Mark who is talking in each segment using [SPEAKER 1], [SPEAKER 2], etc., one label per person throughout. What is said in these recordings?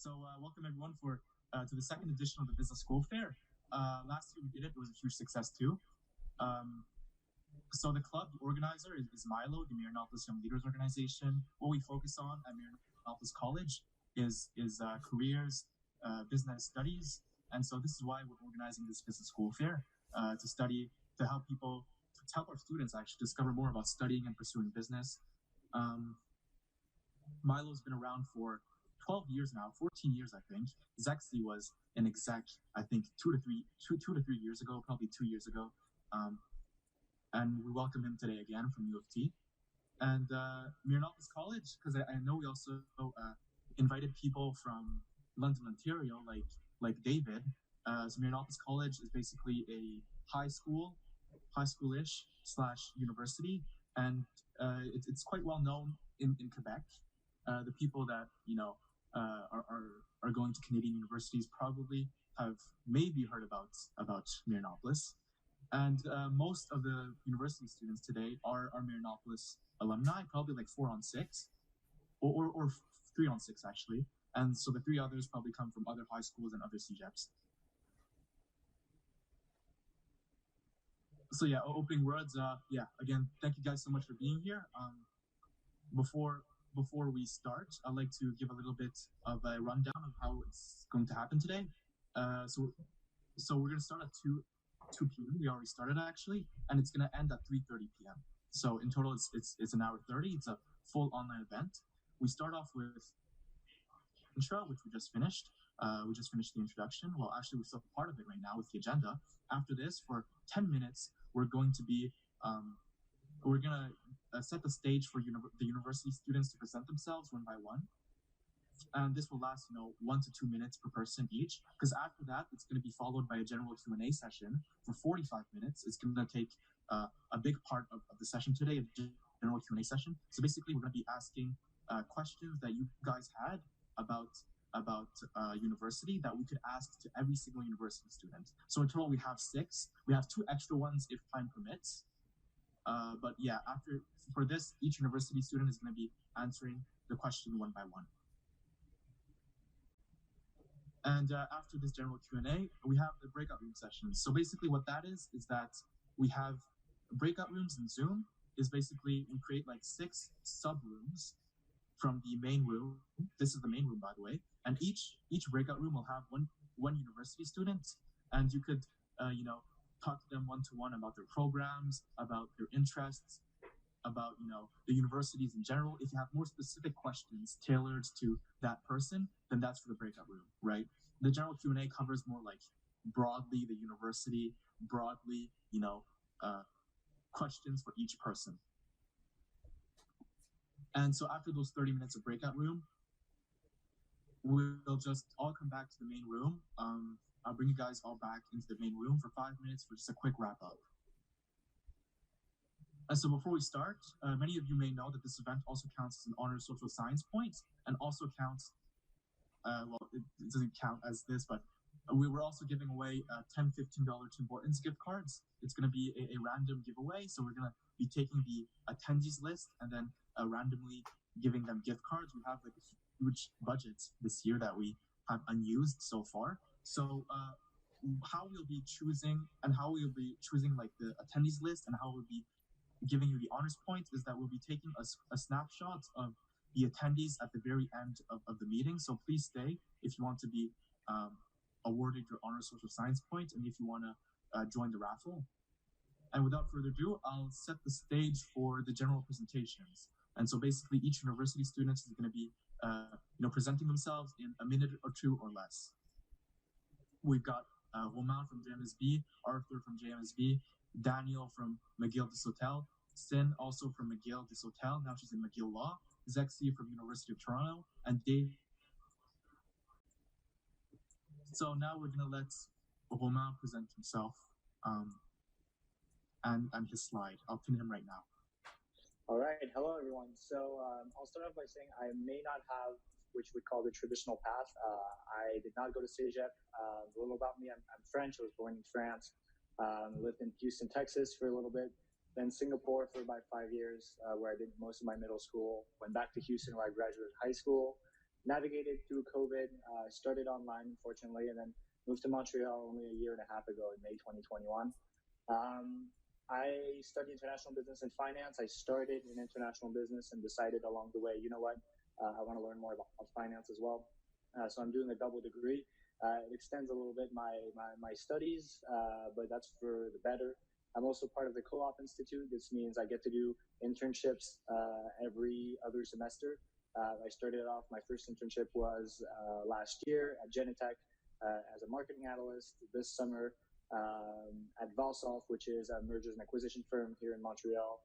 [SPEAKER 1] Welcome everyone for to the second edition of the Business School Fair. Last year we did it; it was a huge success too. Um, the club, the organizer is Milo, the Miranopolis Young Leaders Organization. What we focus on at Miranopolis College is careers, business studies, and so this is why we're organizing this Business School Fair to help people to help our students actually discover more about studying and pursuing business. Um, Milo's been around for 12 years now, 14 years, I think. Zexy was an exec, I think, two to three years ago, probably 2 years ago. And we welcome him today again from UofT. And Miranopolis College, because I know we also invited people from London, Ontario, like David. So Miranopolis College is basically a high schoolish / university, and it's quite well known in Quebec. The people that are going to Canadian universities probably have maybe heard about Miranopolis, and most of the university students today are Miranopolis alumni, probably like 4 on 6, or 3 on 6 actually, and so the 3 others probably come from other high schools and other CEGEPs. So yeah, opening words. Again, thank you guys so much for being here. Before we start, I'd like to give a little bit of a rundown of how it's going to happen today. So we're going to start at 2 p.m. We already started actually, and it's going to end at 3:30 p.m. So in total, it's an hour 30. It's a full online event. We start off with intro, which we just finished. We just finished the introduction. Well, actually, we're still part of it right now with the agenda. After this, for 10 minutes, we're going to set the stage for the university students to present themselves one by one. And this will last, 1 to 2 minutes per person each, because after that, it's going to be followed by a general Q&A session for 45 minutes. It's going to take a big part of the session today, a general Q&A session. So basically, we're going to be asking questions that you guys had about university that we could ask to every single university student. So in total, we have 6. We have 2 extra ones if time permits. But yeah, for this, each university student is going to be answering the question one by one. And after this general Q&A, we have the breakout room sessions. So basically what that is that we have breakout rooms in Zoom. Is basically we create like 6 sub-rooms from the main room. This is the main room, by the way. And each breakout room will have one university student, and you could talk to them one-to-one about their programs, about their interests, about the universities in general. If you have more specific questions tailored to that person, then that's for the breakout room, right? The general Q&A covers more like broadly the university, broadly questions for each person. And so after those 30 minutes of breakout room, we'll just all come back to the main room. I'll bring you guys all back into the main room for 5 minutes for just a quick wrap up. And so before we start, many of you may know that this event also counts as an honors social science point, and also counts, it doesn't count as this, but we were also giving away $10, $15 Tim Hortons gift cards. It's going to be a random giveaway, so we're going to be taking the attendees list and then randomly giving them gift cards. We have like a huge budget this year that we have unused so far. So how we'll be choosing like the attendees list and how we'll be giving you the honors points is that we'll be taking a snapshot of the attendees at the very end of the meeting. So please stay if you want to be awarded your honors social science point and if you want to join the raffle. And without further ado, I'll set the stage for the general presentations. And so basically each university student is going to be presenting themselves in a minute or 2 or less. We've got Romain from JMSB, Arthur from JMSB, Daniel from McGill des Hôtels, Sin also from McGill des Hôtels, now she's in McGill Law, Zexy from University of Toronto, and Dave. So now we're going to let Romain present himself and his slide. I'll pin him right now.
[SPEAKER 2] All right. Hello, everyone. So I'll start off by saying I may not have which we call the traditional path. I did not go to CEGEP. A little about me, I'm French. I was born in France. Lived in Houston, Texas for a little bit. Then Singapore for about 5 years, where I did most of my middle school. Went back to Houston where I graduated high school. navigated through COVID, started online, unfortunately, and then moved to Montreal only a year and a half ago in May 2021. I studied international business and finance. I started in international business and decided along the way, you know what, I want to learn more about finance as well. So I'm doing a double degree. It extends a little bit my studies, but that's for the better. I'm also part of the Co-op Institute. This means I get to do internships every other semester. I started off, my first internship was last year at Genetech as a marketing analyst. This summer at Valsolf, which is a mergers and acquisition firm here in Montreal.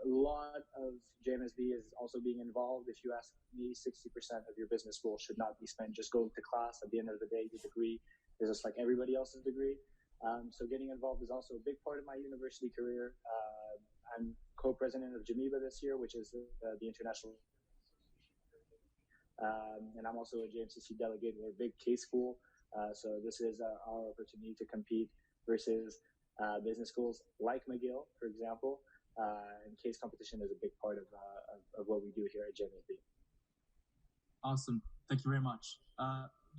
[SPEAKER 2] A lot of JMSB is also being involved. If you ask me, 60% of your business school should not be spent just going to class. At the end of the day, your degree is just like everybody else's degree. So getting involved is also a big part of my university career. I'm co-president of Geneva this year, which is the international. And I'm also a JMCC delegate. We're a big case school. So this is our opportunity to compete versus business schools like McGill, for example. And case competition is a big part of what we do here at JMSB.
[SPEAKER 1] Awesome. Thank you very much.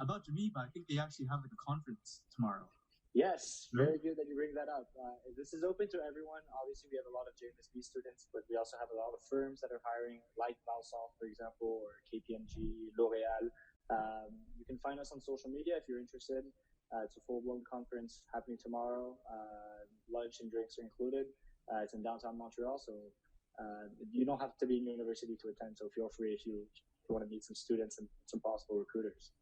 [SPEAKER 1] About Geneva, I think they actually have like a conference tomorrow.
[SPEAKER 2] Yes, very good that you bring that up. This is open to everyone. Obviously, we have a lot of JMSB students, but we also have a lot of firms that are hiring, like Valsolf, for example, or KPMG, L'Oréal. You can find us on social media if you're interested. It's a full-blown conference happening tomorrow. Lunch and drinks are included. It's in downtown Montreal, so you don't have to be in university to attend, so feel free if you want to meet some students and some possible recruiters.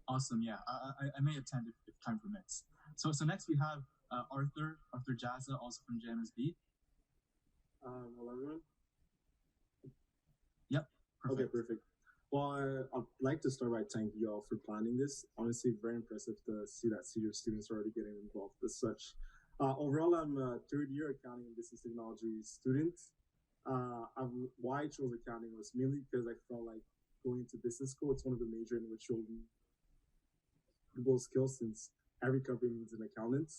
[SPEAKER 1] Awesome, yeah. I may attend if time permits. So next we have Arthur Jazza, also from JMSB.
[SPEAKER 3] Hello, everyone.
[SPEAKER 1] Yep. Perfect.
[SPEAKER 3] Okay, perfect. Well, I'd like to start by thanking you all for planning this. Honestly, very impressive to see that senior students are already getting involved as such. Overall, I'm a third-year accounting and business technology student. Why I chose accounting was mainly because I felt like going into business school, it's one of the major in which you'll need skills since every company needs an accountant.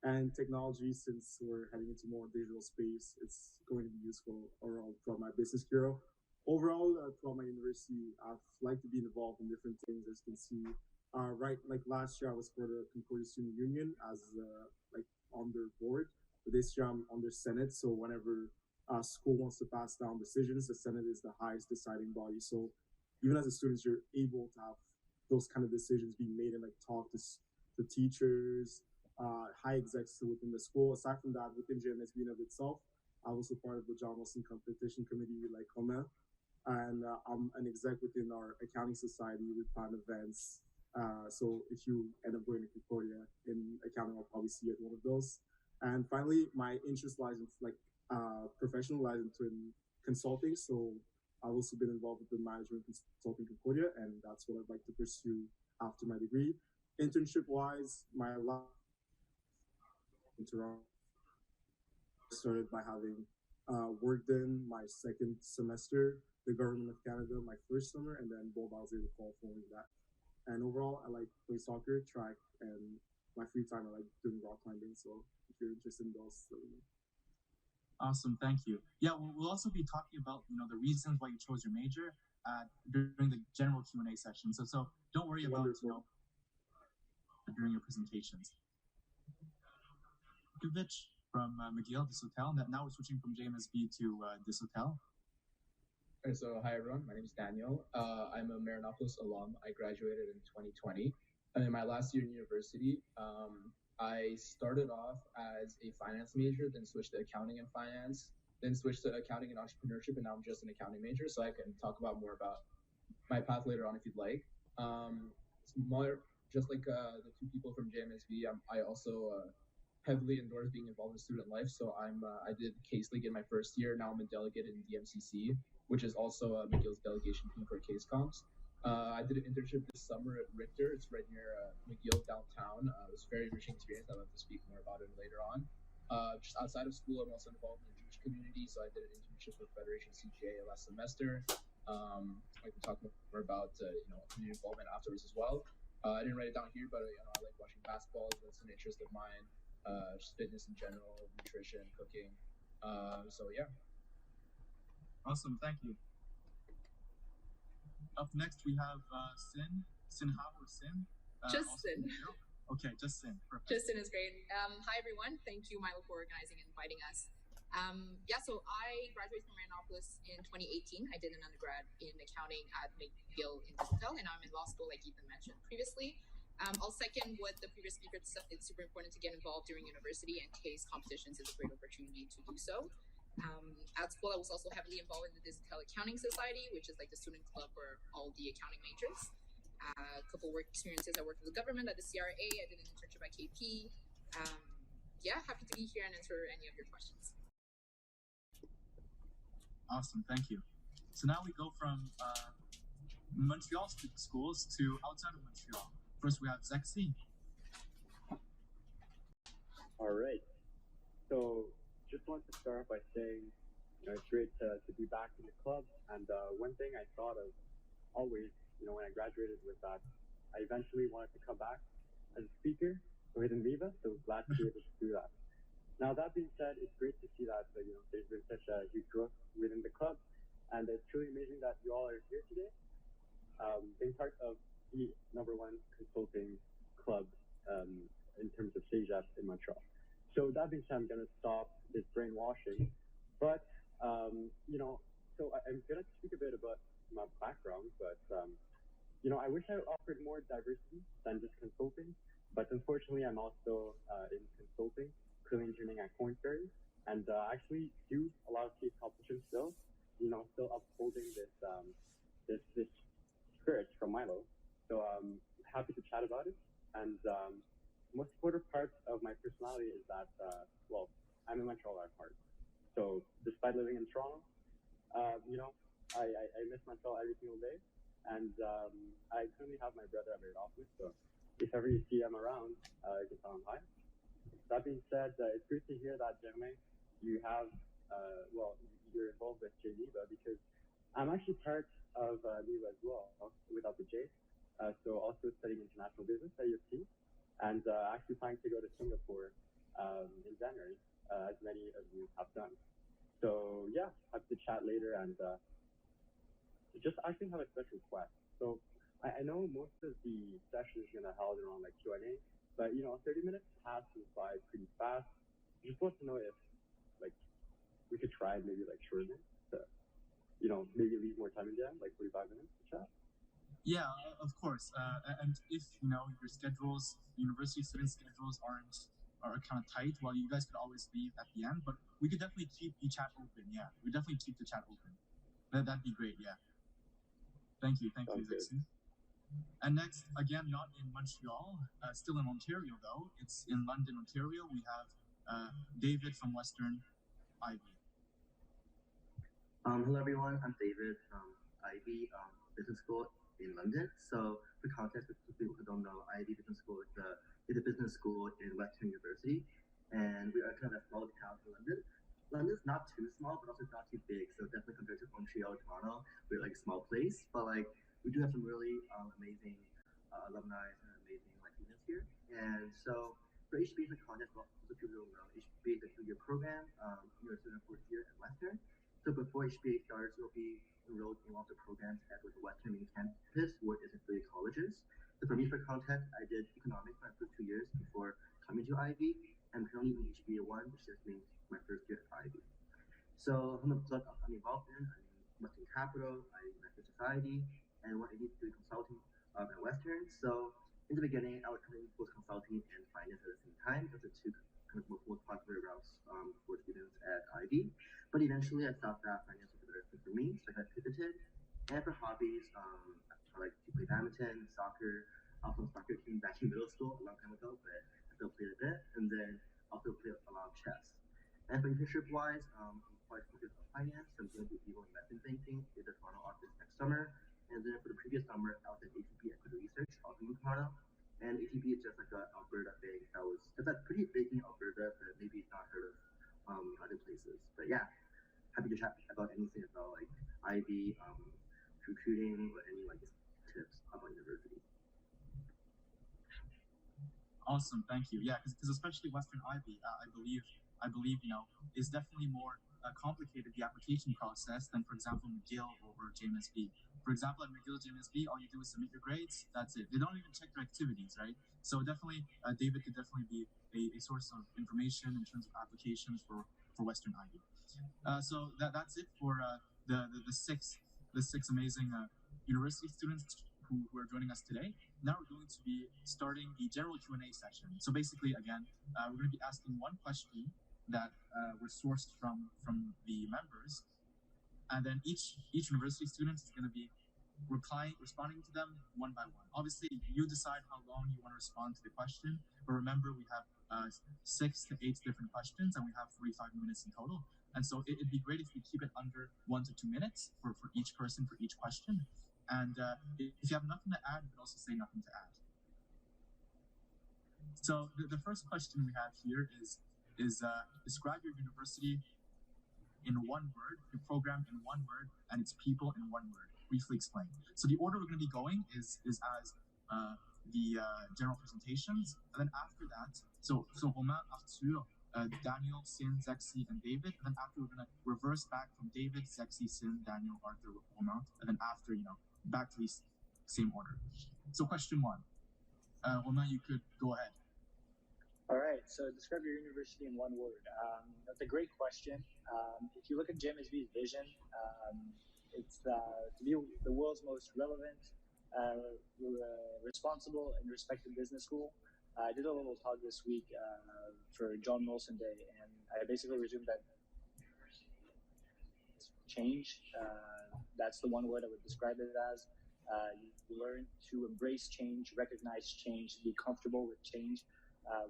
[SPEAKER 3] And technology, since we're heading into more digital space, it's going to be useful overall throughout my business career. Overall, throughout my university, I've liked to be involved in different things, as you can see. Like last year, I was for the Concordia Student Union as on their board. But this year, I'm on their Senate. So whenever school wants to pass down decisions, the Senate is the highest deciding body. So even as a student, you're able to have those kind of decisions being made and talk to teachers, high execs within the school. Aside from that, within JMSB in of itself, I was a part of the John Wilson Competition Committee, like Romain. And I'm an exec within our accounting society with plan events. So if you end up going to Concordia in accounting, I'll probably see you at one of those. And finally, my interest lies in professional lies into consulting. So I've also been involved with the management consulting Concordia, and that's what I'd like to pursue after my degree. Internship-wise, my last in Toronto started by having worked in my second semester, the Government of Canada my first summer, and then both I was able to call following that. And overall, I like play soccer, track, and my free time I like doing rock climbing. So if you're interested in those, let me know.
[SPEAKER 1] Awesome, thank you. Yeah, we'll also be talking about the reasons why you chose your major during the general Q&A session. So don't worry about during your presentations. From McGill, this hotel. Now we're switching from JMSB to this hotel.
[SPEAKER 4] Okay, so hi everyone, my name is Daniel. I'm a Marinopolis alum. I graduated in 2020. And in my last year in university, I started off as a finance major, then switched to accounting and finance, then switched to accounting and entrepreneurship, and now I'm just an accounting major, so I can talk about more about my path later on if you'd like. Just like the two people from JMSB, I also heavily endorse being involved in student life, so I did Case League in my first year. Now I'm a delegate in DMCC, which is also McGill's delegation team for case comps. I did an internship this summer at Richter. It's right near McGill downtown. It was a very enriching experience. I'd love to speak more about it later on. Just outside of school, I'm also involved in the Jewish community, so I did an internship with Federation CGA last semester. I can talk more about community involvement afterwards as well. I didn't write it down here, but I like watching basketball. That's an interest of mine. Just fitness in general, nutrition, cooking. So yeah.
[SPEAKER 1] Awesome, thank you. Up next, we have Sin. Sin Hao or Sin?
[SPEAKER 5] Just Sin.
[SPEAKER 1] Okay, just Sin. Perfect.
[SPEAKER 5] Just Sin is great. Hi, everyone. Thank you, Milo, for organizing and inviting us. So I graduated from Marianopolis in 2018. I did an undergrad in accounting at McGill in digital, and I'm in law school, like Ethan mentioned previously. I'll second what the previous speaker said. It's super important to get involved during university, and case competitions is a great opportunity to do so. At school, I was also heavily involved in the Digital Accounting Society, which is like the student club for all the accounting majors. A couple work experiences. I worked with the government at the CRA. I did an internship at KP. Happy to be here and answer any of your questions.
[SPEAKER 1] Awesome, thank you. So now we go from Montreal schools to outside of Montreal. First, we have Zexi.
[SPEAKER 6] All right. So just want to start by saying, it's great to be back in the club. And one thing I thought of always, when I graduated was that I eventually wanted to come back as a speaker within Viva. So glad to be able to do that. Now, that being said, it's great to see that, there's been such a huge growth within the club. And it's truly amazing that you all are here today, being part of the #1 consulting club in terms of CEGEP in Montreal. So that being said, I'm going to stop this brainwashing. But, so I'm going to speak a bit about my background. But, I wish I offered more diversity than just consulting. But unfortunately, I'm also in consulting, currently interning at Korn Ferry. And actually do a lot of case competitions still, still upholding this spirit from Milo. So I'm happy to chat about it. And most important part of my personality is that, I'm a Montreal at heart. So despite living in Toronto, I miss Montreal every single day. And I currently have my brother at Marianopolis. So if ever you see him around, you can tell him hi. That being said, it's great to hear that, Jeremy, you have, you're involved with JViva, because I'm actually part of Viva as well, without the J. So also studying international business at UofT, and actually planning to go to Singapore in January, as many of you have done. So yeah, have to chat later, and just actually have a special request. So I know most of the sessions are gonna held around like Q&A, but 30 minutes passes by pretty fast. Just want to know if we could try and maybe shorten it to, maybe leave more time in there, like 45 minutes to chat.
[SPEAKER 1] Yeah, of course. And if your schedules, university student schedules are kind of tight, well, you guys could always leave at the end. But we could definitely keep the chat open. Yeah, we definitely keep the chat open. That'd be great. Yeah. Thank you, Zexi. And next, again, not in Montreal, still in Ontario though. It's in London, Ontario. We have David from Western Ivy.
[SPEAKER 7] Hello everyone, I'm David from Ivy Business School in London. So for context, for people who don't know, Ivy Business School is a business school in Western University, and we are kind of a small town in London. London's not too small, but also not too big. So definitely compared to Montreal or Toronto, we're a small place, but we do have some really amazing alumni and amazing students here. And so for HBA, for context, also people don't know, HBA is a 2-year program. You're a student 4th year at Western. So before HBA starts, you'll be enrolled in one of the programs at the Western main campus, where it's affiliate colleges. So for me, for context, I did economics my first 2 years before coming to Ivy, and currently in HBA 1, which just means my first year at Ivy. So from the club I'm involved in, I'm in Western Capital, I'm in Western Society, and what I need to do consulting at Western. So in the beginning, I was doing both consulting and finance at the same time. Those are two kind of most popular routes for students at Ivy. But eventually, I thought that finance was the better fit for me, so I pivoted. And for hobbies, I like to play badminton, soccer. I was on soccer team back in middle school a long time ago, but I still played a bit. And then also played a lot of chess. And for internship-wise, I'm quite focused on finance. So I'm going to do legal investment banking in the Toronto office next summer. And then for the previous summer, I was at ATP Equity Research, also in Toronto. And ATP is just like an Alberta bank that's pretty big in Alberta, but maybe it's not heard of other places. But yeah, happy to chat about anything about Ivy, recruiting, or any tips about university.
[SPEAKER 1] Awesome, thank you. Yeah, because especially Western Ivy, I believe is definitely more complicated the application process than, for example, McGill or JMSB. For example, at McGill, JMSB, all you do is submit your grades. That's it. They don't even check your activities, right? So definitely, David could definitely be a source of information in terms of applications for Western IB. So that's it for the six amazing university students who are joining us today. Now we're going to be starting the general Q&A session. So basically, again, we're going to be asking one question that were sourced from the members, and then each university student is going to be responding to them one by one. Obviously, you decide how long you want to respond to the question, but remember we have 6 to 8 different questions, and we have 45 minutes in total. And so it'd be great if we keep it under 1 to 2 minutes for each person for each question. And if you have nothing to add, you can also say nothing to add. So the first question we have here is describe your university in one word, your program in one word, and its people in one word. Briefly explain. So the order we're going to be going is as the general presentations, and then after that, so Romain, Arthur, Daniel, Sin, Zexi, and David, and then after we're going to reverse back from David, Zexi, Sin, Daniel, Arthur, Romain, and then after, back to the same order. So question 1. Romain, you could go ahead.
[SPEAKER 2] All right, so describe your university in one word. That's a great question. If you look at JMSB's vision, it's to be the world's most relevant, responsible, and respected business school. I did a little talk this week for John Molson Day, and I basically resumed that change. That's the one word I would describe it as. You learn to embrace change, recognize change, be comfortable with change.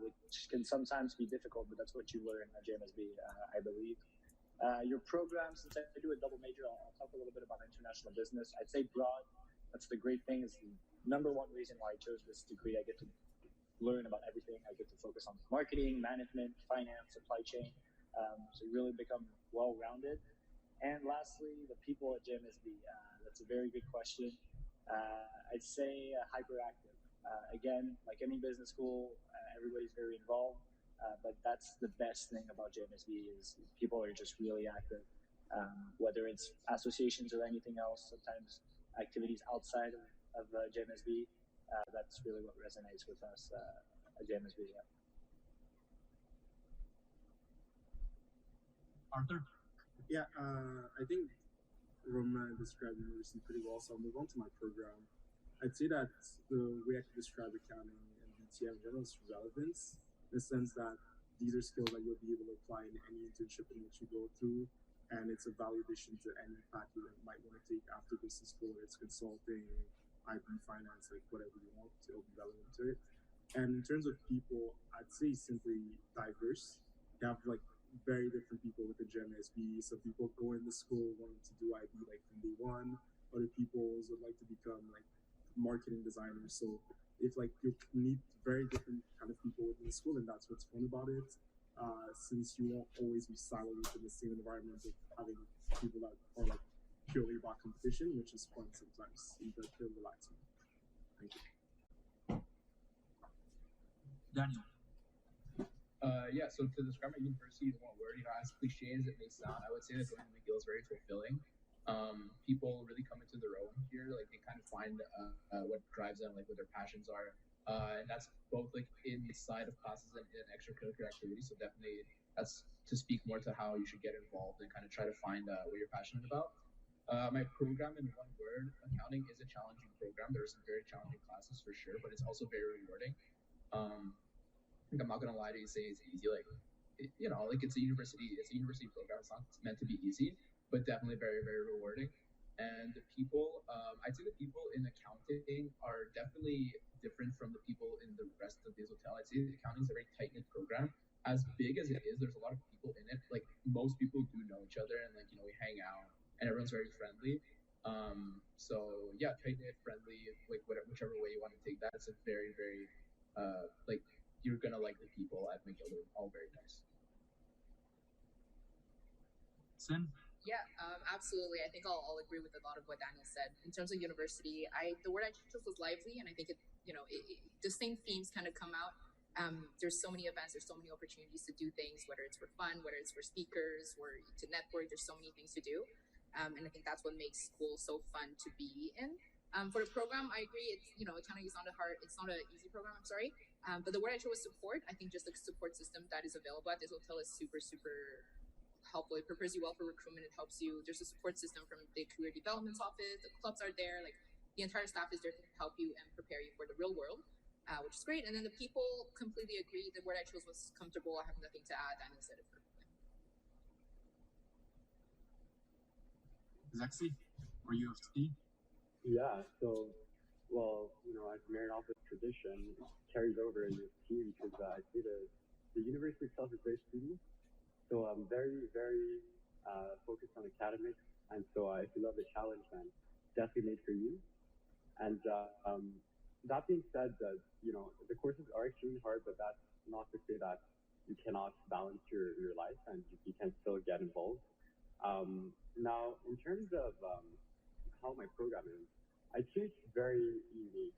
[SPEAKER 2] Which can sometimes be difficult, but that's what you learn at JMSB, I believe. Your program, since I do a double major, I'll talk a little bit about international business. I'd say broad. That's the great thing. Is the number one reason why I chose this degree. I get to learn about everything. I get to focus on marketing, management, finance, supply chain. So you really become well-rounded. And lastly, the people at JMSB. That's a very good question. I'd say hyperactive. Again, like any business school, everybody's very involved, but that's the best thing about JMSB is people are just really active, whether it's associations or anything else, sometimes activities outside of JMSB. That's really what resonates with us at JMSB. Yeah.
[SPEAKER 1] Arthur?
[SPEAKER 3] Yeah, I think Romain described the university pretty well, so I'll move on to my program. I'd say that the way I could describe accounting and BTM in general is relevance, in the sense that these are skills that you'll be able to apply in any internship in which you go through, and it's a value addition to any path you might want to take after business school, whether it's consulting, IB, finance, like whatever you want, it'll be relevant to it. And in terms of people, I'd say simply diverse. You have like very different people within JMSB. Some people go into school wanting to do IB like from day one. Other people would like to become like marketing designers. So if like you meet very different kind of people within the school, and that's what's fun about it. Since you won't always be siloed within the same environment of having people that are like purely about competition, which is fun sometimes, but feel relaxing. Thank you.
[SPEAKER 1] Daniel.
[SPEAKER 4] Yeah, so to describe my university in one word, as cliche as it may sound, I would say that going to McGill is very fulfilling. People really come into their own here, like they kind of find what drives them, like what their passions are, and that's both like inside of classes and in extracurricular activities. So definitely that's to speak more to how you should get involved and kind of try to find what you're passionate about. My program in one word, accounting is a challenging program. There are some very challenging classes for sure, but it's also very rewarding. Like I'm not gonna lie to you, say it's easy. Like like it's a university program. It's not meant to be easy, but definitely very, very rewarding. And the people, I'd say the people in accounting are definitely different from the people in the rest of this hotel. I'd say accounting is a very tight-knit program. As big as it is, there's a lot of people in it. Like most people do know each other, and like we hang out, and everyone's very friendly. So yeah, tight-knit, friendly, like whichever way you want to take that. It's a very, very like you're gonna like the people at McGill. They're all very nice.
[SPEAKER 1] Sin?
[SPEAKER 5] Yeah, absolutely. I think I'll agree with a lot of what Daniel said. In terms of university, the word I chose was lively, and I think the same themes kind of come out There's so many events, there's so many opportunities to do things, whether it's for fun, whether it's for speakers, or to network. There's so many things to do, and I think that's what makes school so fun to be in. For the program, I agree. It's accounting is not it's not an easy program. I'm sorry, but the word I chose was support. I think just the support system that is available at this hotel is super helpful. It prepares you well for recruitment. It helps you. There's a support system from the career development office. The clubs are there. Like the entire staff is there to help you and prepare you for the real world. Which is great. And then the people completely agree. The word I chose was comfortable. I have nothing to add. Daniel said it perfectly.
[SPEAKER 1] Zexi, or UofT?
[SPEAKER 6] Yeah, so, well, as Marian Office tradition carries over in UofT because I see the university itself is very student. So I'm very, very focused on academics. And so if you love the challenge, then definitely made for you. And that being said, the courses are extremely hard, but that's not to say that you cannot balance your life and you can still get involved. Now, in terms of how my program is, I think it's very unique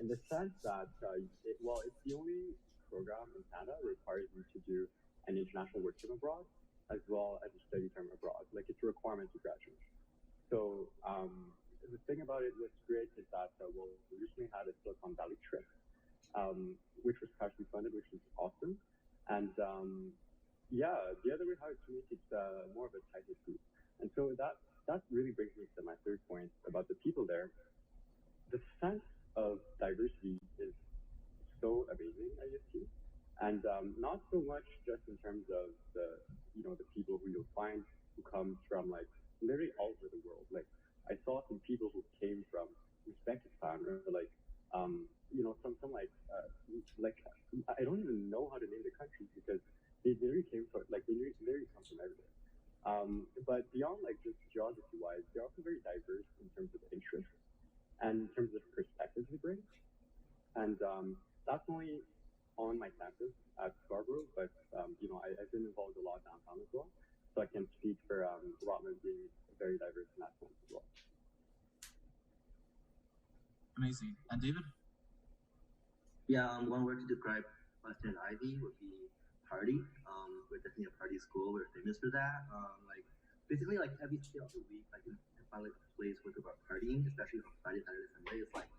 [SPEAKER 6] in the sense that, it's the only program in Canada that requires you to do an international work term abroad as well as a study term abroad. Like, it's a requirement to graduate. So, the thing about it, what's great is that we recently had a Silicon Valley trip, which was partially funded, which was awesome. And the other way how it's unique, it's more of a tighter group. And so that really brings me to my third point about the people there. The sense of diversity is so amazing at UofT, and not so much just in terms of the people who you'll find who come from like literally all over the world. Like, I saw some people who came from Uzbekistan, or like, some like I don't even know how to name the countries because they literally came from they literally come from everywhere. But beyond like just geography-wise, they're also very diverse in terms of interests and in terms of perspectives they bring. And that's only on my campus at Scarborough, but I've been involved a lot downtown as well, so I can speak for Rotman being very diverse in that sense as well.
[SPEAKER 1] Amazing. And David?
[SPEAKER 7] Yeah, one word to describe Western Ivy would be party. We're definitely a party school. We're famous for that. Basically, like every day of the week, I can find like a place where about partying, especially on Friday, Saturday, Sunday. It's like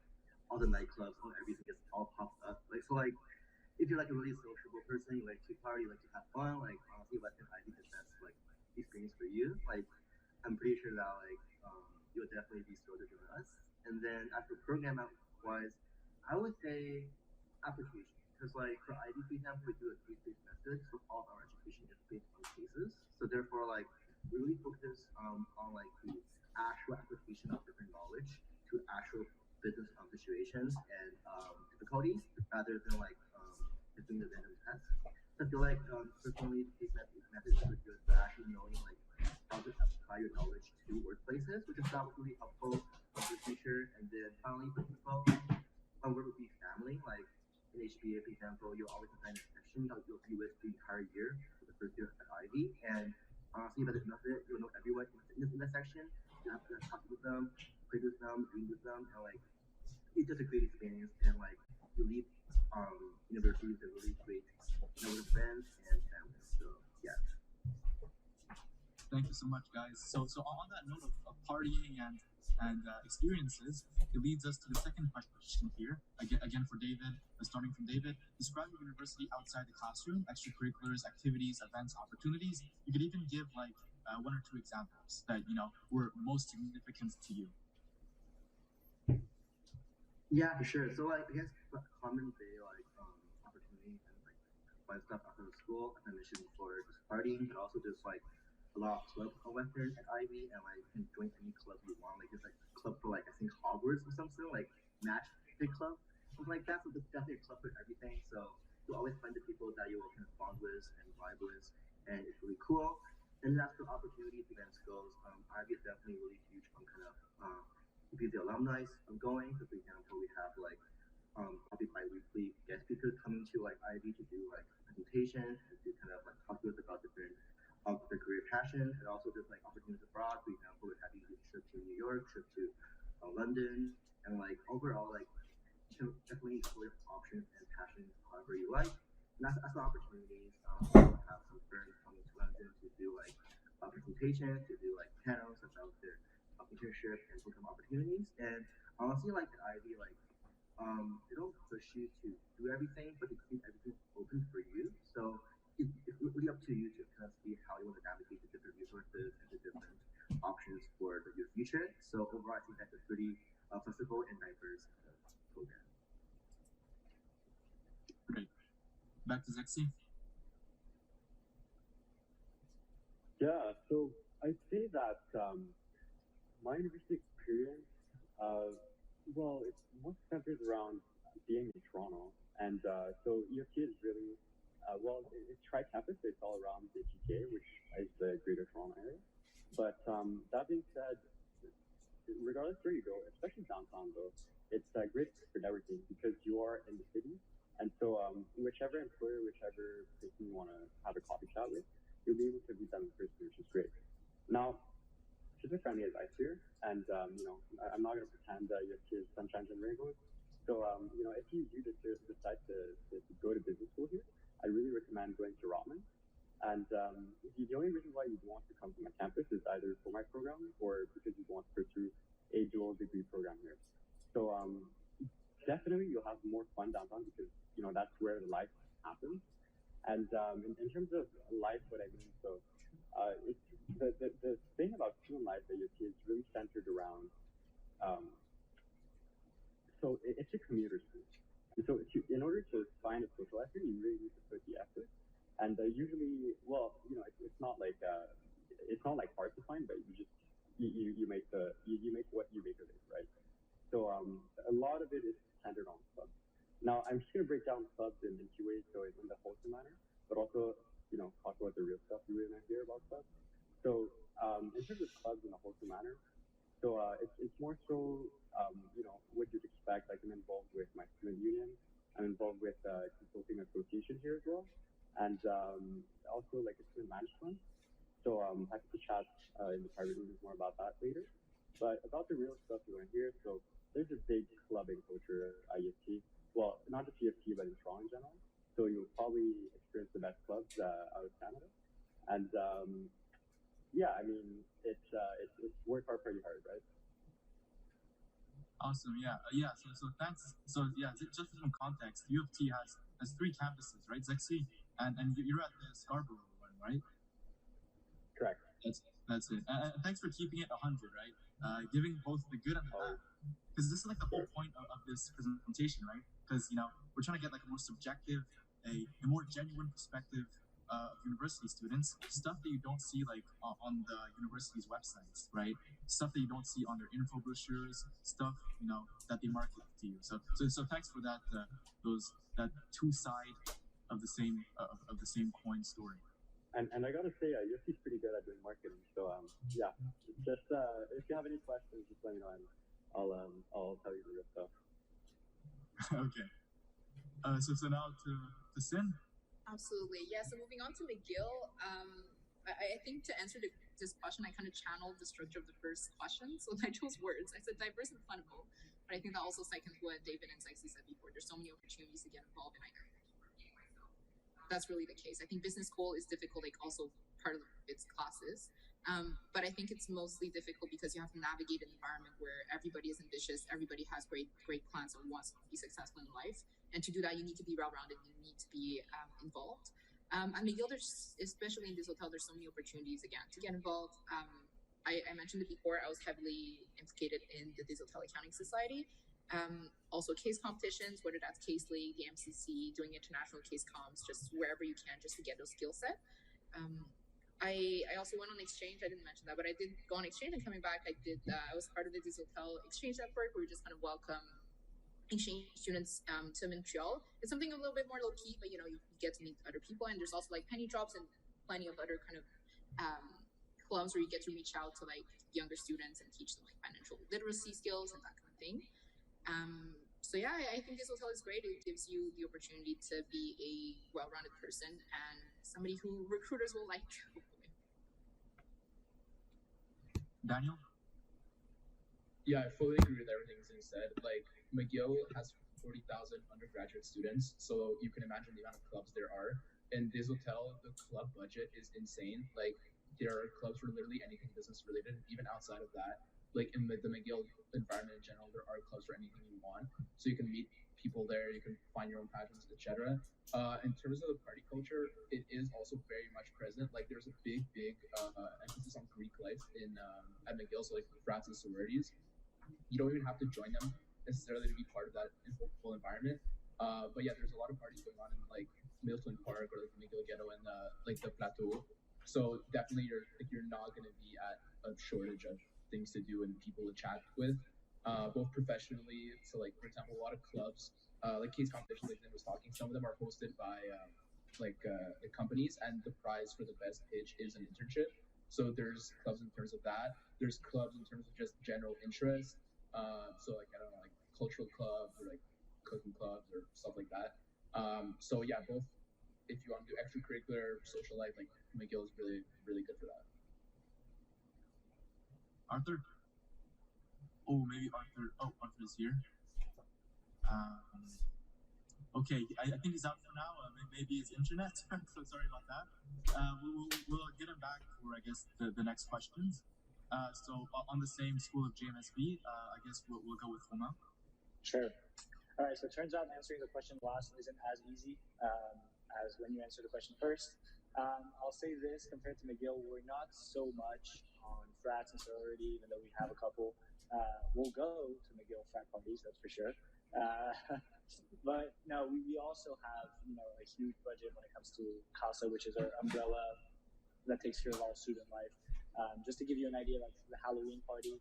[SPEAKER 7] all the nightclubs, everything is all popped up. Like, so like if you're like a really sociable person, you like to party, like to have fun, like honestly, Western Ivy is the best like experience for you. Like, I'm pretty sure that you'll definitely be thrilled to join us. And then as for program wise, I would say application, because like for IB, for example, we do a case-based method, so all of our education is based on cases. So therefore, like, we really focus on like the actual application of different knowledge to actual business situations and difficulties, rather than like doing the random tests. So I feel like personally, the case method is really good for actually knowing like how to apply your knowledge to workplaces, which is not really helpful for the future. And then finally, for people, where would be family, like in HBA, for example, you'll always find a section that you'll be with the entire year for the first year at Ivy. And honestly, by the end of it, you'll know everyone in that section. You have to talk with them, play with them, read with them, and like it's just a great experience. And like you leave university with a really great with friends and family. So yeah.
[SPEAKER 1] Thank you so much, guys. So on that note of partying and experiences, it leads us to the second question here. Again for David, starting from David. Describe your university outside the classroom, extracurriculars, activities, events, opportunities. You could even give like one or two examples that were most significant to you.
[SPEAKER 7] Yeah, for sure. So like I guess common day like opportunities and like fun stuff after the school, as I mentioned before, just partying, but also just like a lot of clubs on Western at Ivy, and like you can join any club you want. Like there's like a club for like I think Hogwarts or something, like Match Big Club, something like that. So there's definitely a club for everything. So you always find the people that you will kind of bond with and vibe with, and it's really cool. And that's for opportunities events goes. Ivy is definitely really huge on kind of keeping the alumni going. So for example, we have like probably bi-weekly guest speakers coming to like Ivy to do like presentations and to kind of like talk to us about different their career passions, and also just like opportunities abroad. For example, we're having a trip to New York, trip to London, and like overall, like definitely explore options and passions however you like. And that's the opportunities. We have some firms coming to London to do like presentations, to do like panels about their internship and full-time opportunities. And honestly, like at Ivy, like they don't push you to do everything, but they keep everything open for you. So it's really up to you to kind of see how you want to navigate the different resources and the different options for your future. So overall, I think that's a pretty flexible and diverse program.
[SPEAKER 1] Great. Back to Zexi.
[SPEAKER 6] Yeah, so I'd say that my university experience, well, it's most centered around being in Toronto. And so UofT is really, well, it's tri-campus, so it's all around the GTA, which is the Greater Toronto area. But that being said, regardless where you go, especially downtown though, it's great for networking because you are in the city. And so whichever employer, whichever person you want to have a coffee chat with, you'll be able to meet them in person, which is great. Now, just as friendly as ice here, and I'm not going to pretend that you have to sunshine and rainbows. So if you do decide to go to business school here, I really recommend going to Rotman. And the only reason why you'd want to come to my campus is either for my program or because you want to pursue a dual degree program here. So definitely you'll have more fun downtown because that's where the life happens. And in terms of life, what I mean, so it's the thing about student life at UofT is really centered around. So it's a commuter school, and so in order to find a social life here, you really need to put the effort. And usually, well, it's not like hard to find, but you make what you make of it, right? So a lot of it is centered on clubs. Now I'm just gonna break down clubs in two ways, so in the wholesome manner, but also talk about the real stuff you really want to hear about clubs. So in terms of clubs in a wholesome manner, so it's more so what you'd expect. Like I'm involved with my student union, I'm involved with consulting association here as well, and also like a student management. So happy to chat in the private rooms more about that later. But about the real stuff you want to hear, so there's a big clubbing culture at UofT. Well, not just UofT, but in Toronto in general. So you'll probably experience the best clubs out of Canada. And yeah, I mean, it's work hard, pretty hard, right?
[SPEAKER 1] Awesome. Yeah. So thanks. So yeah, just for some context, UofT has 3 campuses, right, Zexi? And you're at the Scarborough one, right?
[SPEAKER 6] Correct.
[SPEAKER 1] That's it. And thanks for keeping it 100, right? Giving both the good and the bad. Because this is like the whole point of this presentation, right? Because we're trying to get like a more subjective, a more genuine perspective of university students, stuff that you don't see like on the university's websites, right? Stuff that you don't see on their info brochures, stuff that they market to you. So thanks for that. That 2 side of the same coin story.
[SPEAKER 6] And I gotta say, UofT's pretty good at doing marketing. So yeah, just if you have any questions, just let me know, and I'll tell you the real stuff.
[SPEAKER 1] Okay. So now to Sin.
[SPEAKER 5] Absolutely. Yeah. So moving on to McGill, I think to answer this question, I kind of channeled the structure of the first question. So I chose words. I said diverse and plentiful, but I think that also seconds what David and Zexi said before. There's so many opportunities to get involved in IT. That's really the case. I think business school is difficult, like also part of its classes. But I think it's mostly difficult because you have to navigate an environment where everybody is ambitious, everybody has great plans and wants to be successful in life. And to do that, you need to be well-rounded, you need to be involved. At McGill, especially in this hotel, there's so many opportunities, again, to get involved. I mentioned it before, I was heavily implicated in the Digital Accounting Society. Also case competitions, whether that's Case League, the MCC, doing international case comps, just wherever you can, just to get those skill set. I also went on exchange. I didn't mention that, but I did go on exchange, and coming back, I was part of the Digital Exchange Network, where we just kind of welcome exchange students to Montreal. It's something a little bit more low key, but you get to meet other people, and there's also like penny drops and plenty of other kind of clubs where you get to reach out to like younger students and teach them like financial literacy skills and that kind of thing. So yeah, I think this hotel is great. It gives you the opportunity to be a well-rounded person and somebody who recruiters will like.
[SPEAKER 1] Daniel?
[SPEAKER 4] Yeah, I fully agree with everything Zing said. Like McGill has 40,000 undergraduate students, so you can imagine the amount of clubs there are. In this hotel, the club budget is insane. Like, there are clubs for literally anything business related. Even outside of that, like in the McGill environment in general, there are clubs for anything you want. So you can meet people there, you can find your own passions, etc. In terms of the party culture, it is also very much present. Like, there's a big emphasis on Greek life in at McGill, so like frats and sororities. You don't even have to join them necessarily to be part of that whole environment. But yeah, there's a lot of parties going on in like Milton Park or like McGill Ghetto and like the Plateau. So definitely, you're not going to be at a shortage of things to do and people to chat with, both professionally. So like, for example, a lot of clubs, like case competitions, like Lynn was talking, some of them are hosted by like companies, and the prize for the best pitch is an internship. So there's clubs in terms of that. There's clubs in terms of just general interest. So like, I don't know, like cultural clubs or like cooking clubs or stuff like that. So yeah, both if you want to do extracurricular social life, like McGill is really, really good for that.
[SPEAKER 1] Arthur? Oh, maybe Arthur. Oh, Arthur is here. Okay, I think he's out for now. Maybe it's internet. So sorry about that. We'll get him back for, I guess, the next questions. So on the same school of JMSB, I guess we'll go with Romain.
[SPEAKER 2] Sure. All right, so it turns out answering the question last isn't as easy as when you answer the question first. I'll say this, compared to McGill, we're not so much on frats and sorority, even though we have a couple. We'll go to McGill frat parties, that's for sure. But no, we also have, a huge budget when it comes to CASA, which is our umbrella that takes care of all student life. Just to give you an idea, like the Halloween party,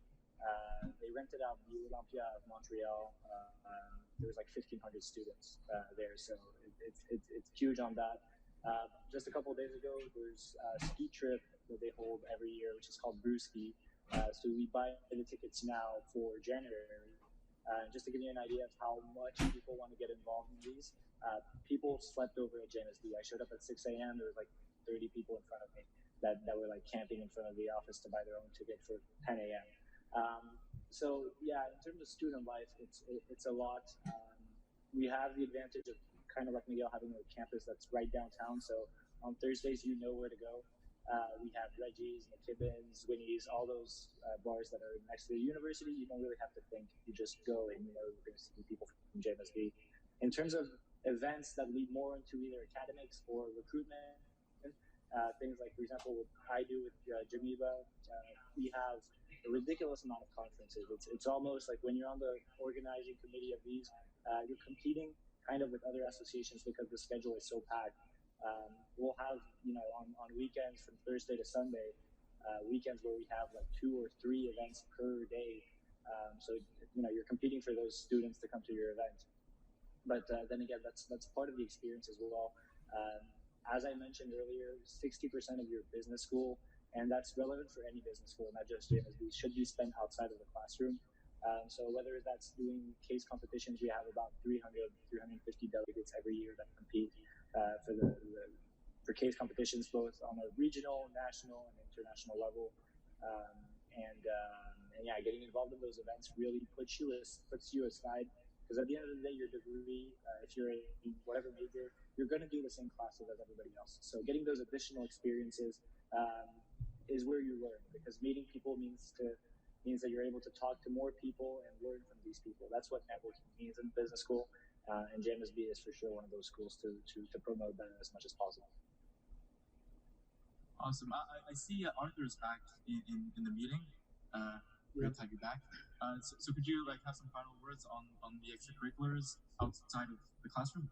[SPEAKER 2] they rented out the Olympia of Montreal. There was like 1,500 students there, so it's huge on that. Just a couple of days ago, there's a ski trip that they hold every year, which is called Brewski. So we buy the tickets now for January. Just to give you an idea of how much people want to get involved in these, people slept over at JMSB. I showed up at 6 a.m. There was like 30 people in front of me that were like camping in front of the office to buy their own ticket for 10 a.m. So yeah, in terms of student life, it's a lot. We have the advantage of kind of like McGill having a campus that's right downtown. So on Thursdays, you know where to go. We have Reggie's, McKibbin's, Winnie's, all those bars that are next to the university. You don't really have to think. You just go and you're going to see people from JMSB. In terms of events that lead more into either academics or recruitment, things like, for example, what I do with Geneva, we have a ridiculous amount of conferences. It's almost like when you're on the organizing committee of these, you're competing kind of with other associations because the schedule is so packed. We'll have, on weekends from Thursday to Sunday, weekends where we have like 2 or 3 events per day. So, you're competing for those students to come to your event. But then again, that's part of the experience as well. As I mentioned earlier, 60% of your business school, and that's relevant for any business school, not just JMSB, should be spent outside of the classroom. So whether that's doing case competitions, we have about 350 delegates every year that compete for case competitions, both on a regional, national, and international level. And yeah, getting involved in those events really puts you aside, because at the end of the day, your degree, if you're in whatever major, you're going to do the same classes as everybody else. So getting those additional experiences is where you learn, because meeting people means that you're able to talk to more people and learn from these people. That's what networking means in business school. And JMSB is for sure one of those schools to promote that as much as possible.
[SPEAKER 1] Awesome. I see Arthur's back in the meeting. We're going to have you back. So could you have some final words on the extracurriculars outside of the classroom?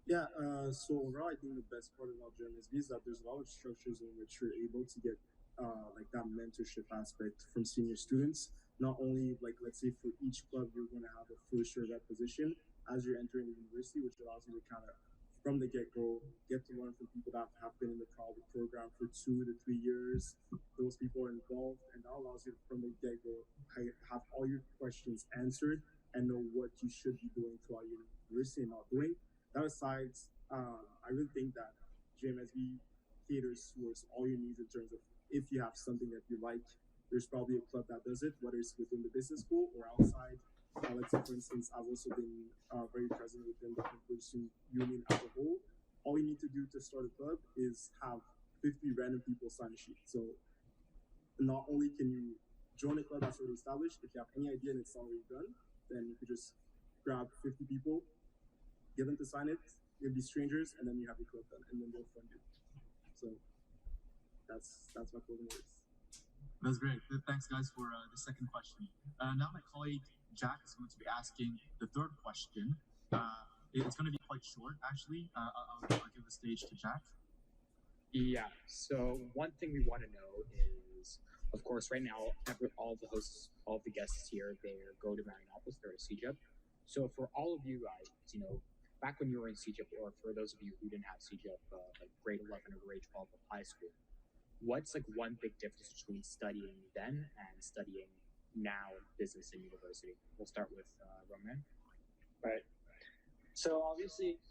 [SPEAKER 3] Yeah, so overall, I think the best part about JMSB is that there's a lot of structures in which you're able to get that mentorship aspect from senior students. Not only let's say for each club, you're going to have a first year rep position as you're entering the university, which allows you to kind of, from the get-go, get to learn from people that have been in the program for 2 to 3 years. Those people are involved, and that allows you to, from the get-go, have all your questions answered and know what you should be doing throughout your university and not doing. That aside, I really think that JMSB caters towards all your needs in terms of, if you have something that you like, there's probably a club that does it, whether it's within the business school or outside. let's say, for instance, I've also been very present within the Concordia Student Union as a whole. All you need to do to start a club is have 50 random people sign a sheet. So not only can you join a club that's already established, if you have any idea and it's already done, then you could just grab 50 people, get them to sign it. It'll be strangers, and then you have your club done, and then they'll fund you. So that's my closing words.
[SPEAKER 1] That's great. Thanks, guys, for the second question. Now my colleague Jack is going to be asking the third question. It's going to be quite short, actually. I'll give the stage to Jack.
[SPEAKER 8] Yeah. So one thing we want to know is, of course, right now, all the hosts, all the guests here, they go to Marianopolis, they're at CJEP. So for all of you guys, back when you were in CJEP, or for those of you who didn't have CJEP, like grade 11 or grade 12 of high school, what's like one big difference between studying then and studying now in business and university? We'll start with Roman.
[SPEAKER 2] Right. So obviously,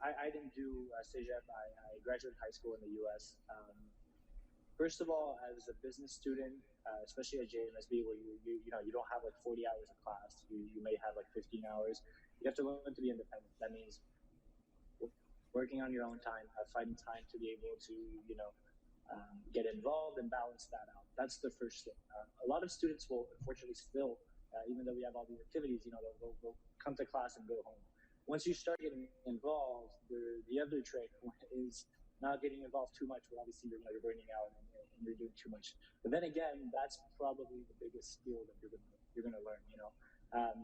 [SPEAKER 2] I didn't do CEGEP. I graduated high school in the U.S. First of all, as a business student, especially at JMSB, where you don't have like 40 hours of class, you may have like 15 hours. You have to learn to be independent. That means working on your own time, finding time to be able to get involved and balance that out. That's the first thing. A lot of students will unfortunately still, even though we have all these activities, they'll come to class and go home. Once you start getting involved, the other trick is not getting involved too much, where obviously you're burning out and you're doing too much. But then again, that's probably the biggest skill that you're gonna learn.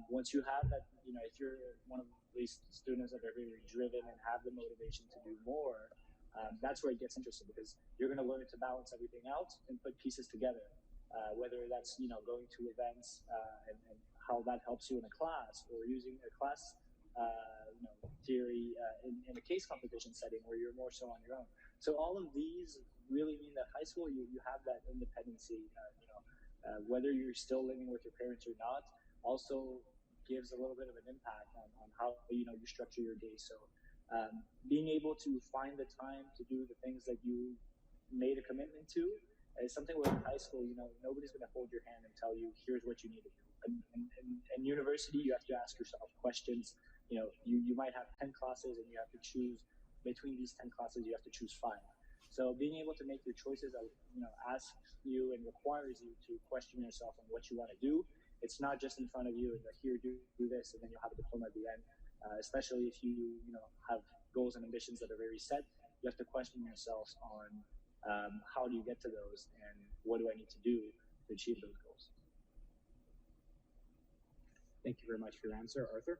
[SPEAKER 2] Once you have that, if you're one of these students that are very driven and have the motivation to do more, that's where it gets interesting, because you're gonna learn to balance everything out and put pieces together. Whether that's going to events and how that helps you in a class, or using a class theory in a case competition setting where you're more so on your own. So all of these really mean that high school, you have that independency, whether you're still living with your parents or not, also gives a little bit of an impact on how you structure your day. So being able to find the time to do the things that you made a commitment to is something where in high school, nobody's going to hold your hand and tell you, here's what you need to do. In university, you have to ask yourself questions. You might have 10 classes and you have to choose between these 10 classes, you have to choose 5. So being able to make your choices, asks you and requires you to question yourself on what you want to do. It's not just in front of you and here, do this, and then you'll have a diploma at the end. Especially if you have goals and ambitions that are very set, you have to question yourself on how do you get to those and what do I need to do to achieve those goals.
[SPEAKER 8] Thank you very much for your answer, Arthur.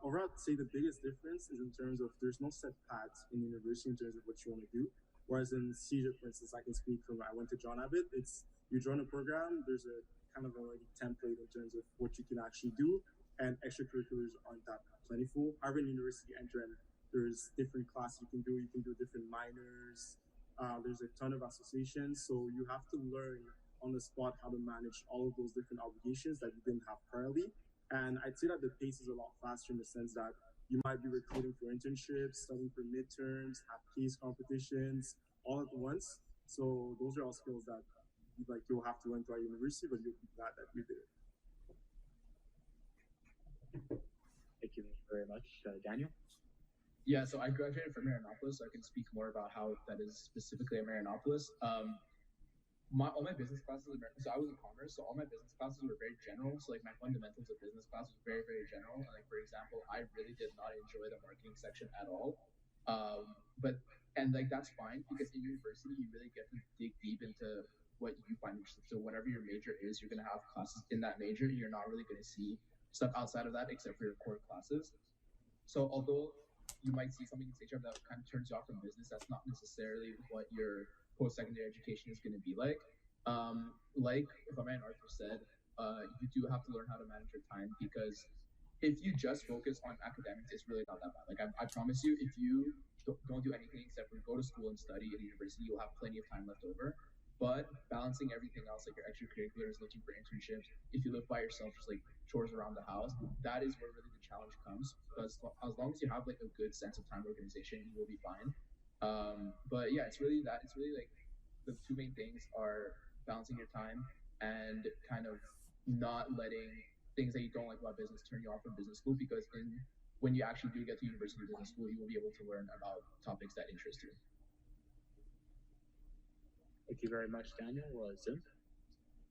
[SPEAKER 3] Overall, I'd say the biggest difference is in terms of there's no set paths in university in terms of what you want to do. Whereas in CJEP, for instance, I can speak from I went to John Abbott. It's you join a program, there's a kind of already template in terms of what you can actually do, and extracurriculars aren't that plentiful. However, in university entering, there's different classes you can do. You can do different minors. There's a ton of associations, so you have to learn on the spot how to manage all of those different obligations that you didn't have priorly. And I'd say that the pace is a lot faster in the sense that you might be recruiting for internships, studying for midterms, have case competitions all at once. So those are all skills that you'll have to learn throughout university, but you'll be glad that you did it.
[SPEAKER 8] Thank you very much, Daniel.
[SPEAKER 4] Yeah, so I graduated from Marianopolis, so I can speak more about how that is specifically at Marianopolis. All my business classes, so I was in commerce, so all my business classes were very general. So my fundamentals of business class was very, very general. And for example, I really did not enjoy the marketing section at all. But that's fine, because in university you really get to dig deep into what you find interesting. So whatever your major is, you're gonna have classes in that major. You're not really gonna see stuff outside of that except for your core classes. So although you might see something in CHM that kind of turns you off from business, that's not necessarily what your post-secondary education is going to be like. Like Romain and Arthur said, you do have to learn how to manage your time, because if you just focus on academics, it's really not that bad. I promise you, if you don't do anything except for go to school and study at university, you'll have plenty of time left over. But balancing everything else, like your extracurriculars, looking for internships, if you live by yourself, just like chores around the house, that is where really the challenge comes. Because as long as you have like a good sense of time organization, you will be fine. But yeah, it's really that. It's really like the two main things are balancing your time and kind of not letting things that you don't like about business turn you off from business school, because when you actually do get to university business school, you will be able to learn about topics that interest you.
[SPEAKER 8] Thank you very much, Daniel. Zim?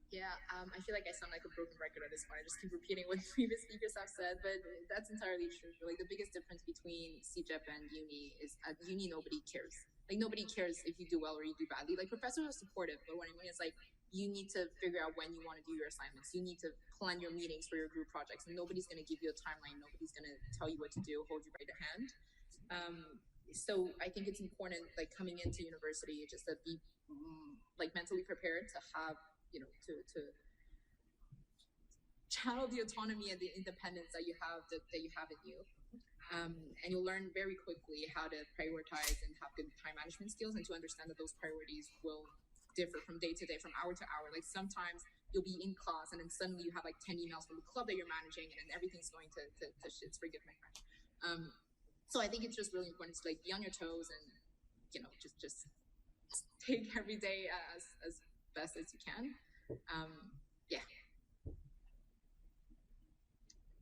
[SPEAKER 5] Yeah, I feel like I sound like a broken record at this point. I just keep repeating what previous speakers have said, but that's entirely true. Like, the biggest difference between CJEP and uni is at uni, nobody cares. Like, nobody cares if you do well or you do badly. Like, professors are supportive, but when it's like, you need to figure out when you want to do your assignments. You need to plan your meetings for your group projects, and nobody's going to give you a timeline. Nobody's going to tell you what to do, hold you by the hand. So I think it's important, like, coming into university, just to be like mentally prepared to have, to channel the autonomy and the independence that you have in you. And you'll learn very quickly how to prioritize and have good time management skills, and to understand that those priorities will differ from day to day, from hour to hour. Like, sometimes you'll be in class and then suddenly you have like 10 emails from the club that you're managing, and then everything's going to shits, forgive my French. So I think it's just really important to, like, be on your toes and, just take every day as best as you can. Yeah.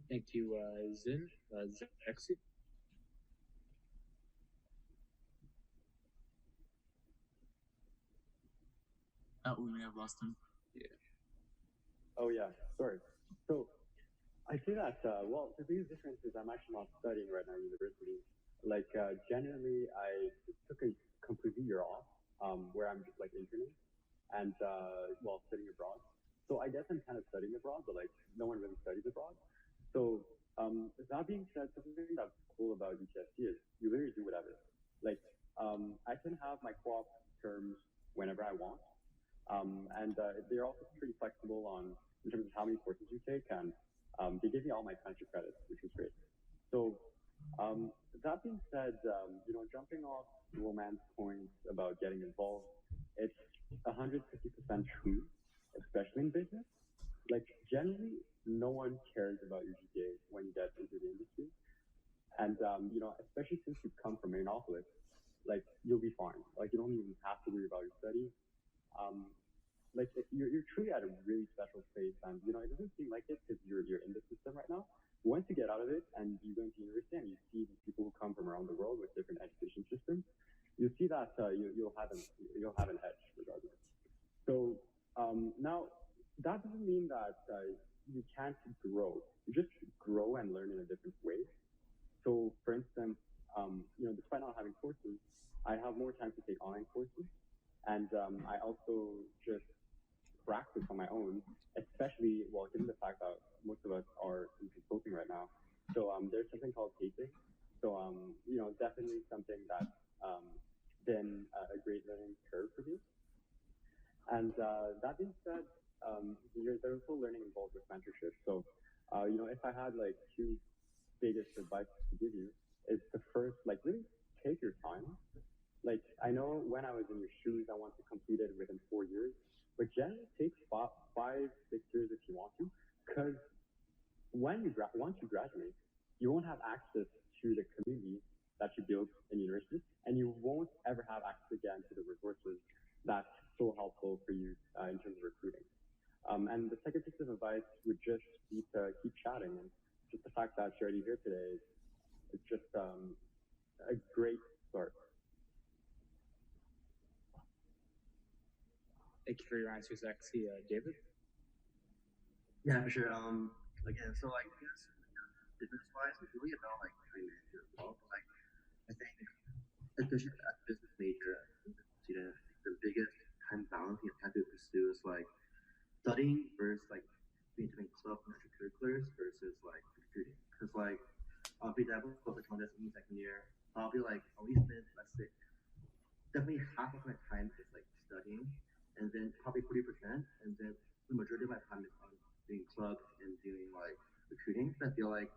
[SPEAKER 8] Thank you, Zin. Exit.
[SPEAKER 1] We may have lost him.
[SPEAKER 8] Yeah.
[SPEAKER 6] Oh yeah, sorry. So I see that. Well, the biggest difference is I'm actually not studying right now at university. Like, generally, I took a complete year off, where I'm just like interning and studying abroad. So I guess I'm kind of studying abroad, but like no one really studies abroad. So that being said, something that's cool about UofT is you literally do whatever. Like, I can have my co-op terms whenever I want. And they're also pretty flexible in terms of how many courses you take, and they give me all my country credits, which is great. So that being said, jumping off Roman's points about getting involved, it's 150% true, especially in business. Like, generally, no one cares about your GPA when you get into the industry. And, especially since you come from Marinopolis, like, you'll be fine. Like, you don't even have to worry about your studies. Like, you're truly at a really special place, and it doesn't seem like it because you're in the system right now. Once you get out of it and you go into university and you see these people who come from around the world with different education systems, you'll see that you'll have an edge regardless. So now that doesn't mean that you can't grow. You just grow and learn in a different way. So, for instance, despite not having courses, I have more time to take online courses. And I also just practice on my own, especially, given the fact that most of us are in consulting right now. So there's something called taping. So, definitely something that's been a great learning curve for me. And that being said, there's also learning involved with mentorship. So, if I had like two biggest advice to give you, is the first, like, really take your time. Like, I know when I was in your shoes, I want to complete it within 4 years, but generally take 5, 6 years if you want to, because once you graduate, you won't have access to the community that you built in university, and you won't ever have access again to the resources that's so helpful for you in terms of recruiting. And the second piece of advice would just be to keep chatting, and just the fact that you're already here today is just a great start.
[SPEAKER 8] Thank you for your answers, actually, David.
[SPEAKER 7] Yeah, for sure. Again, so like, business-wise, it's really about like how you manage your well. Like, I think, especially as a business major, student, the biggest time balance you have to pursue is like studying versus like being doing club and extracurriculars versus like recruiting. Because like, for example, for the contest in second year, I'll be like, at least spend, let's say, definitely half of my time is like studying, and then probably 40%, and then the majority of my time is on doing club and doing like recruiting. So I feel like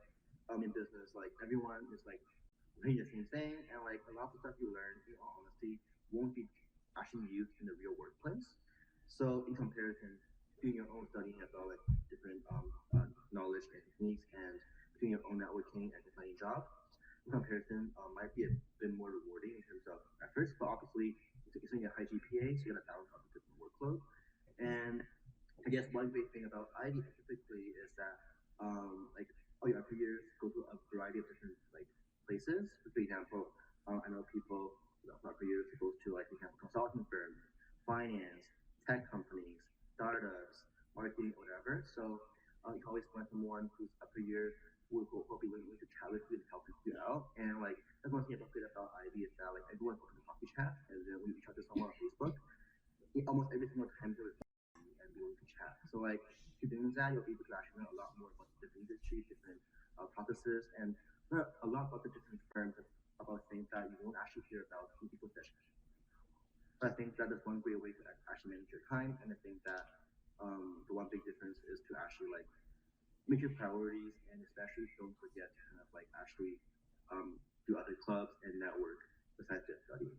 [SPEAKER 7] in business, like everyone is like learning the same thing, and like a lot of the stuff you learn, in all honesty, won't be actually used in the real workplace. So in comparison, doing your own studying about like different knowledge and techniques, and doing your own networking and finding jobs, in comparison, might be a bit more rewarding in terms of efforts. But obviously, it's going to get a high GPA, so you got to balance out the different workload. And I guess one great thing about IB specifically is that like every year go to a variety of different like places. For example, I know people throughout the years go to like for example consulting firms, finance, tech companies, startups, marketing, whatever. So you can always find someone who's up a year who will be willing to chat with you and help you out. And like that's one thing I love about Ivy is that like everyone goes to the coffee chat and then we reach out to someone on Facebook. Almost every single time there was and be willing to chat. So like if you're doing that, you'll be able to actually learn a lot more about different industries, different processes, and learn a lot about the different firms about things that you won't actually hear about in people's sessions. So I think that is one great way to actually manage your time, and I think that the one big difference is to actually like make your priorities, and especially don't forget to kind of like actually do other clubs and network besides just studying.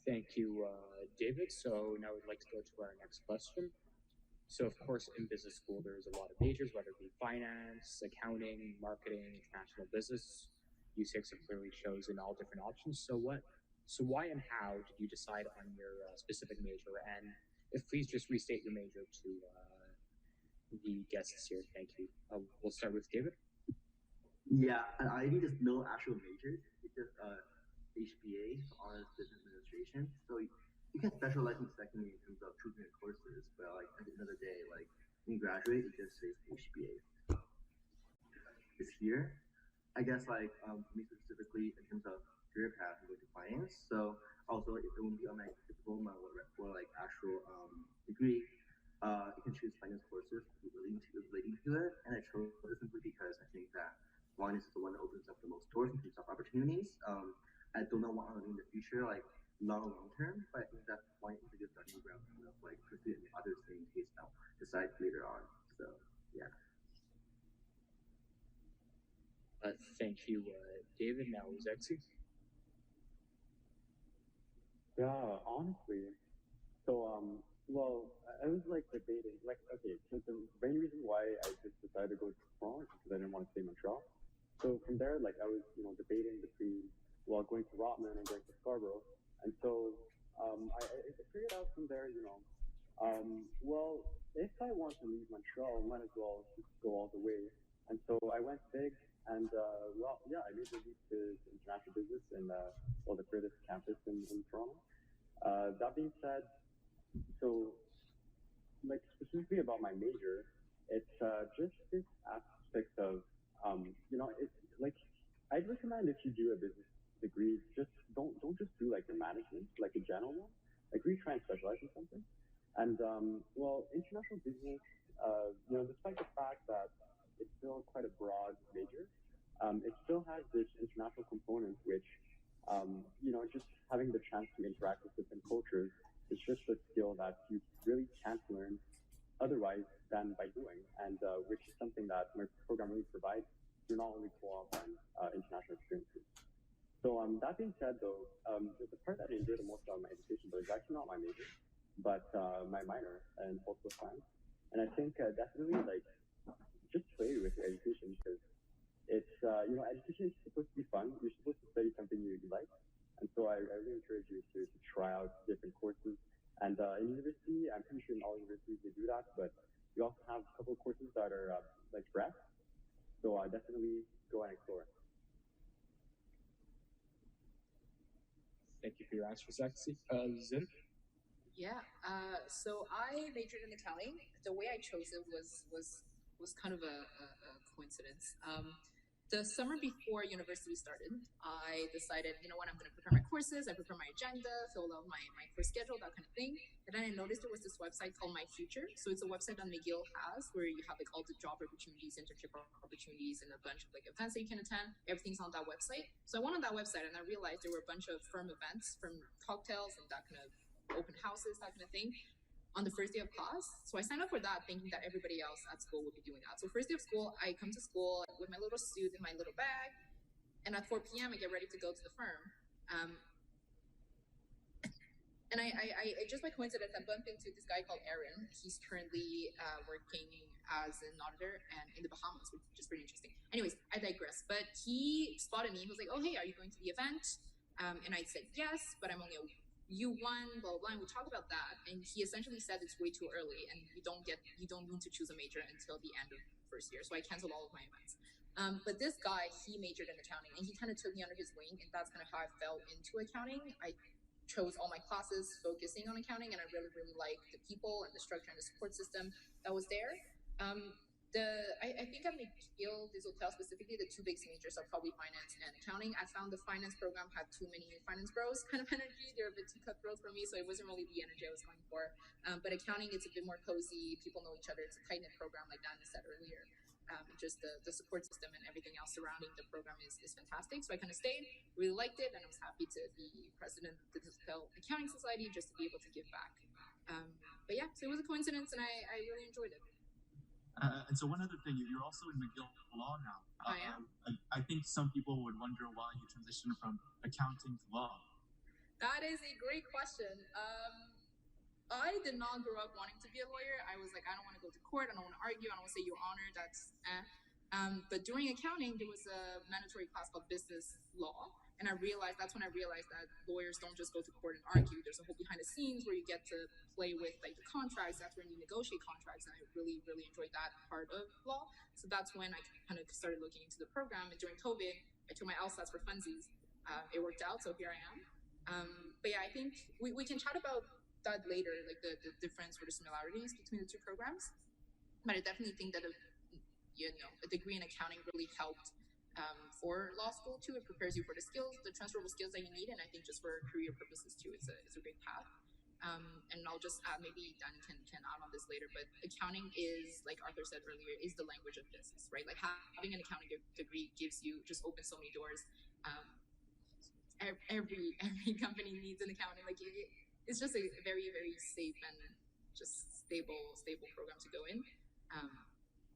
[SPEAKER 8] Thank you, David. So now we'd like to go to our next question. So of course, in business school, there's a lot of majors, whether it be finance, accounting, marketing, international business. UCX have clearly chosen all different options. So why and how did you decide on your specific major? And if please just restate your major to the guests here. Thank you. We'll start with David.
[SPEAKER 7] Yeah, at IB there's no actual majors. It's just HBA, Honors Business Administration. So you can specialize in second year in terms of choosing your courses, but like at the end of the day, like when you graduate, it just says HBA. This year, I guess like me specifically in terms of career path, I'm going to finance. So also it won't be on my diploma or like actual degree. You can choose finance courses relating to it, and I chose it simply because I think that finance is the one that opens up the most doors in terms of opportunities. I don't know what I'm going to do in the future, like long term, but I think that point is a good starting ground to kind of like pursue any other things case I'll decide later on. So yeah.
[SPEAKER 8] Thank you, David. Now Zexi.
[SPEAKER 6] Yeah, honestly. So well, I was like debating, like okay, so the main reason why I just decided to go to Toronto is because I didn't want to stay in Montreal. So from there, like I was, debating between going to Rotman and going to Scarborough, and so I figured out from there, well, if I want to leave Montreal, I might as well just go all the way. And so I went big, and well, yeah, I made the leap to international business in the furthest campus in Toronto. That being said, so like specifically about my major, it's just this aspect of it's like I'd recommend if you do a business degree, just don't just do like your management, like a general one. Like really try and specialize in something. And well, international business, despite the fact that it's still quite a broad major, it still has this international component, which just having the chance to interact with different cultures is just a skill that you really can't learn otherwise than by doing, and which is something that my program really provides through not only co-op and international experiences. So that being said, though, the part that I enjoy the most about my education, though, is actually not my major, but my minor in political science. And I think definitely like just play with your education, because it's education is supposed to be fun. You're supposed to study something you like, and so I really encourage you to try out different courses. And in university, I'm pretty sure in all universities they do that, but we also have a couple of courses that are like breadth. So I definitely go and explore.
[SPEAKER 8] Thank you for your answer, Zexi. Zin?
[SPEAKER 5] Yeah. So I majored in accounting. The way I chose it was kind of a coincidence. The summer before university started, I decided, you know what, I'm going to prepare my courses, I prepare my agenda, fill out my course schedule, that kind of thing. And then I noticed there was this website called My Future. So it's a website that McGill has where you have like all the job opportunities, internship opportunities, and a bunch of like events that you can attend. Everything's on that website. So I went on that website and I realized there were a bunch of firm events, from cocktails and that kind of open houses, that kind of thing, on the first day of class. So I signed up for that thinking that everybody else at school would be doing that. So first day of school, I come to school with my little suit and my little bag, and at 4 p.m. I get ready to go to the firm. And I just by coincidence, I bumped into this guy called Aaron. He's currently working as an auditor and in the Bahamas, which is pretty interesting. Anyways, I digress. But he spotted me. He was like, "Oh, hey, are you going to the event?" And I said yes, but I'm only you won, blah, blah, blah. And we talked about that. And he essentially said it's way too early and you don't need to choose a major until the end of first year. So I canceled all of my events. But this guy, he majored in accounting and he kind of took me under his wing. And that's kind of how I fell into accounting. I chose all my classes focusing on accounting and I really, really liked the people and the structure and the support system that was there. I think at McGill, this hotel specifically, the two biggest majors are probably finance and accounting. I found the finance program had too many finance bros kind of energy. They're a bit too cutthroat for me, so it wasn't really the energy I was going for. But accounting, it's a bit more cozy. People know each other. It's a tight-knit program, like Dan said earlier. Just the support system and everything else surrounding the program is fantastic. So I kind of stayed, really liked it, and I was happy to be president of the Hotel Accounting Society just to be able to give back. But yeah, so it was a coincidence, and I really enjoyed it.
[SPEAKER 1] And so one other thing, you're also in McGill Law now.
[SPEAKER 5] I am.
[SPEAKER 1] I think some people would wonder why you transitioned from accounting to law.
[SPEAKER 5] That is a great question. I did not grow up wanting to be a lawyer. I was like, I don't want to go to court. I don't want to argue. I don't want to say your honor. That's But during accounting, there was a mandatory class called business law. And that's when I realized that lawyers don't just go to court and argue. There's a whole behind the scenes where you get to play with like the contracts. That's when you negotiate contracts. And I really, really enjoyed that part of law. So that's when I kind of started looking into the program. And during COVID, I took my LSATs for funsies. It worked out, so here I am. But yeah, I think we can chat about that later, like the difference or the similarities between the two programs. But I definitely think that a degree in accounting really helped for law school too. It prepares you for the transferable skills that you need, and I think just for career purposes too, it's a great path. And I'll just add, maybe Dan can add on this later, but accounting is, like Arthur said earlier, is the language of business, right? Like having an accounting degree just opens so many doors. Every company needs an accounting. Like it's just a very, very safe and just stable program to go in.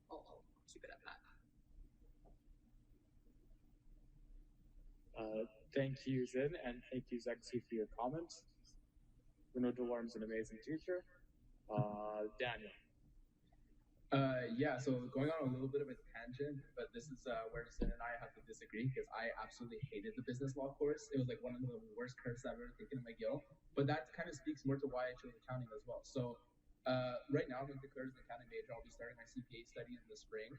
[SPEAKER 5] I'll keep it at that.
[SPEAKER 8] Thank you, Zin, and thank you, Zexi, for your comments. We know Delorme's an amazing teacher. Daniel.
[SPEAKER 4] Yeah, so going on a little bit of a tangent, but this is where Zin and I have to disagree because I absolutely hated the business law course. It was like one of the worst courses I've ever taken in McGill. But that kind of speaks more to why I chose accounting as well. So right now, I'm declared as an accounting major. I'll be starting my CPA studies in the spring.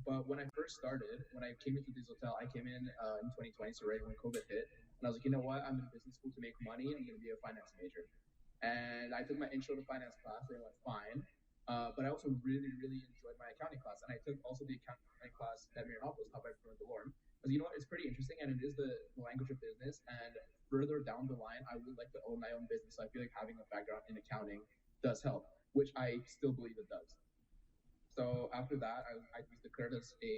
[SPEAKER 4] But when I first started, when I came into this hotel, I came in 2020, so right when COVID hit, and I was like, you know what? I'm in business school to make money. I'm going to be a finance major. And I took my intro to finance class, and it went fine. But I also really, really enjoyed my accounting class. And I took also the accounting class at Marianopolis, taught by Delorme. Because you know what? It's pretty interesting, and it is the language of business. And further down the line, I would like to own my own business. So I feel like having a background in accounting does help, which I still believe it does. So after that, I was declared as a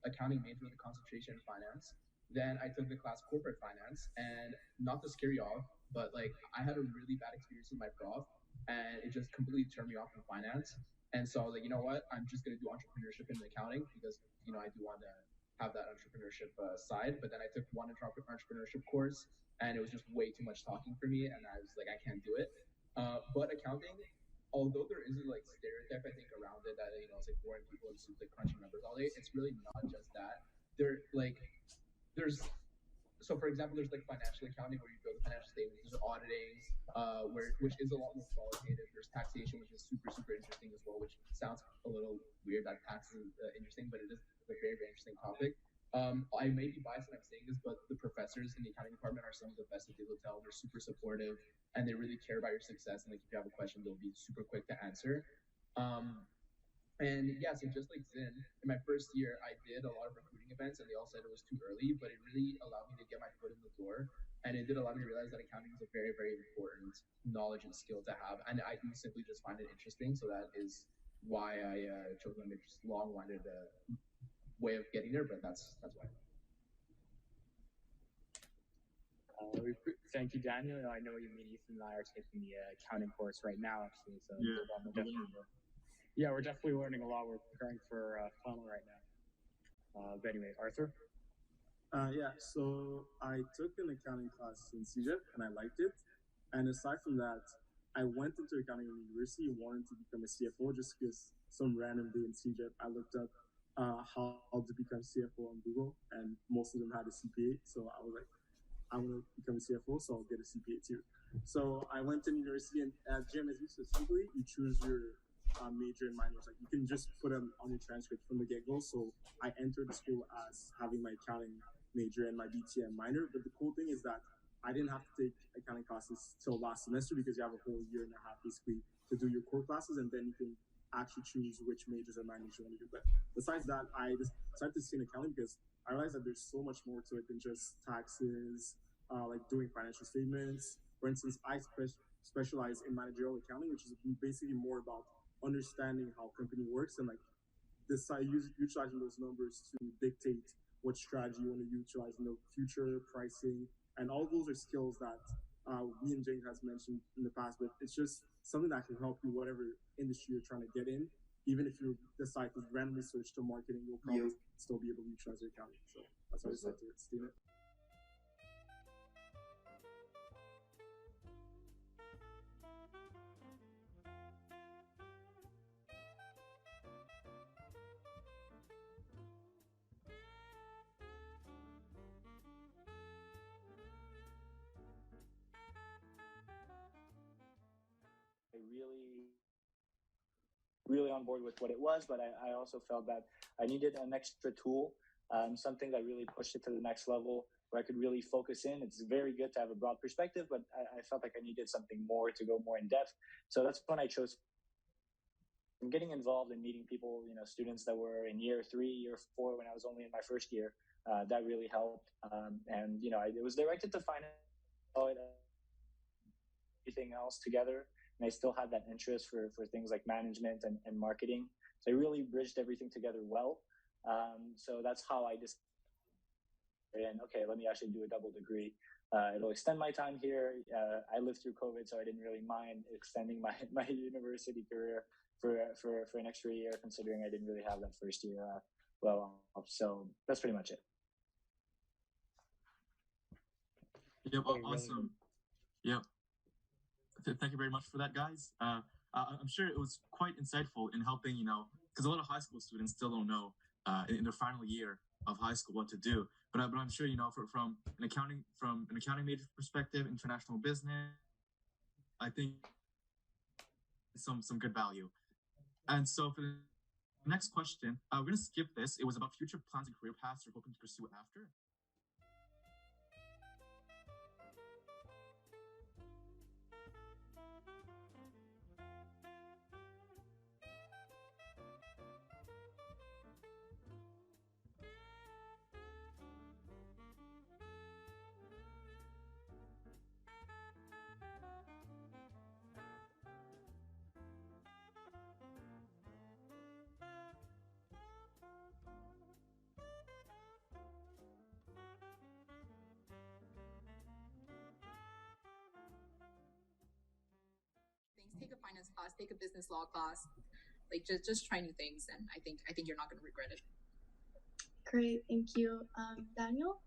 [SPEAKER 4] accounting major with a concentration in finance. Then I took the class corporate finance, and not to scare you off, but like I had a really bad experience with my prof, and it just completely turned me off from finance. And so I was like, you know what? I'm just going to do entrepreneurship in accounting because, you know, I do want to have that entrepreneurship side. But then I took one entrepreneurship course, and it was just way too much talking for me, and I was like, I can't do it. But accounting, although there is a like stereotype, I think, around it that, you know, it's like boring people and just like crunching numbers all day, it's really not just that. So for example, there's like financial accounting where you build financial statements. There's auditing, which is a lot more qualitative. There's taxation, which is super, super interesting as well, which sounds a little weird that tax is interesting, but it is a very, very interesting topic. I may be biased when I'm saying this, but the professors in the accounting department are some of the best at the hotel. They're super supportive, and they really care about your success. And like, if you have a question, they'll be super quick to answer. And yeah, so just like Zin, in my first year, I did a lot of recruiting events, and they all said it was too early, but it really allowed me to get my foot in the door. And it did allow me to realize that accounting is a very, very important knowledge and skill to have. And I do simply just find it interesting. So that is why I chose a long-winded way of getting there, but that's why.
[SPEAKER 8] Thank you, Daniel. I know you, Ethan, and I are taking the accounting course right now, actually. So yeah, we're definitely learning a lot. We're preparing for final right now. But anyway, Arthur?
[SPEAKER 3] Yeah, so I took an accounting class in CEGEP, and I liked it. And aside from that, I went into accounting university wanting to become a CFO just because some random day in CEGEP, I looked up how to become CFO on Google, and most of them had a CPA. So I was like, I want to become a CFO, so I'll get a CPA too. So I went to university, and at GMSU specifically, you choose your major and minors. Like you can just put them on your transcript from the get-go. So I entered the school as having my accounting major and my BTM minor. But the cool thing is that I didn't have to take accounting classes till last semester because you have a whole year and a half basically to do your core classes, and then you can actually choose which majors and minors you want to do. But besides that, I decided to stay in accounting because I realized that there's so much more to it than just taxes, like doing financial statements. For instance, I specialize in managerial accounting, which is basically more about understanding how a company works and like utilizing those numbers to dictate what strategy you want to utilize in the future, pricing, and all those are skills that me and Jane has mentioned in the past, but it's just something that can help you whatever industry you're trying to get in. Even if you decide to randomly switch to marketing, you'll probably still be able to utilize your accounting. So that's why I decided to stay in it.
[SPEAKER 2] Really on board with what it was, but I also felt that I needed an extra tool, something that really pushed it to the next level where I could really focus in. It's very good to have a broad perspective, but I felt like I needed something more to go more in depth. So that's when I chose getting involved in meeting people, students that were in year 3, year 4 when I was only in my first year. That really helped. And it was directed to finance, everything else together. And I still had that interest for things like management and marketing. So I really bridged everything together well. So that's how I decided, okay, let me actually do a double degree. It'll extend my time here. I lived through COVID, so I didn't really mind extending my university career for an extra year, considering I didn't really have that first year well off. So that's pretty much it.
[SPEAKER 1] Yep, awesome. Yep. Thank you very much for that, guys. I'm sure it was quite insightful in helping, because a lot of high school students still don't know in their final year of high school what to do. But I'm sure, from an accounting major perspective, international business, I think some good value. And so for the next question, we're going to skip this. It was about future plans and career paths you're hoping to pursue after.
[SPEAKER 5] Take a finance class, take a business law class, like just try new things, and I think you're not going to regret it.
[SPEAKER 9] Great, thank you. Daniel?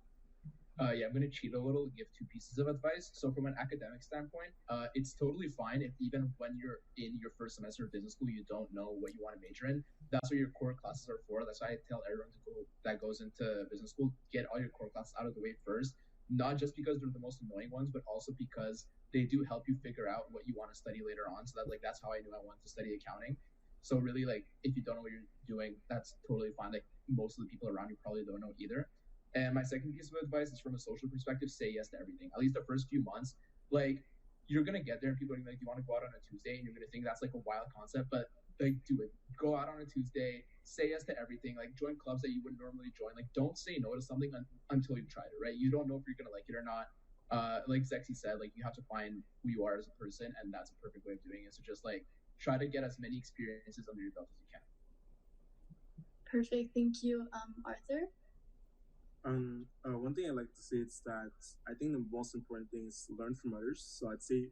[SPEAKER 4] Yeah, I'm going to cheat a little and give 2 pieces of advice. So from an academic standpoint, it's totally fine if even when you're in your first semester of business school, you don't know what you want to major in. That's what your core classes are for. That's why I tell everyone that goes into business school, get all your core classes out of the way first. Not just because they're the most annoying ones, but also because they do help you figure out what you want to study later on. So that's how I knew I wanted to study accounting. So really, if you don't know what you're doing, that's totally fine. Most of the people around you probably don't know either. And my second piece of advice is from a social perspective: say yes to everything. At least the first few months, you're gonna get there and people are gonna be you want to go out on a Tuesday, and you're gonna think that's a wild concept, but do it. Go out on a Tuesday, say yes to everything, join clubs that you wouldn't normally join. Don't say no to something until you've tried it, right? You don't know if you're gonna like it or not. Like Zexy said, you have to find who you are as a person, and that's a perfect way of doing it. So just try to get as many experiences under your belt as you can.
[SPEAKER 9] Perfect, thank you. Arthur?
[SPEAKER 3] One thing I like to say is that I think the most important thing is learn from others. So I'd say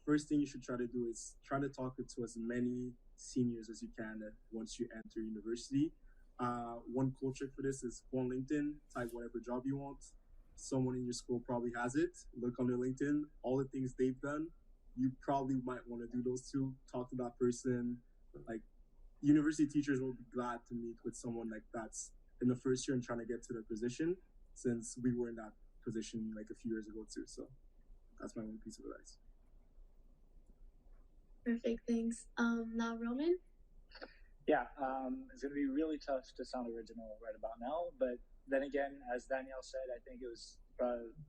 [SPEAKER 3] first thing you should try to do is try to talk to as many seniors as you can once you enter university. One cool trick for this is go on LinkedIn, type whatever job you want. Someone in your school probably has it. Look on their LinkedIn, all the things they've done. You probably might want to do those too. Talk to that person. University teachers will be glad to meet with someone that's in the first year and trying to get to their position, since we were in that position like a few years ago too. So that's my one piece of advice.
[SPEAKER 9] Perfect, thanks. Now Roman?
[SPEAKER 2] Yeah, it's going to be really tough to sound original right about now, but then again, as Danielle said, I think it was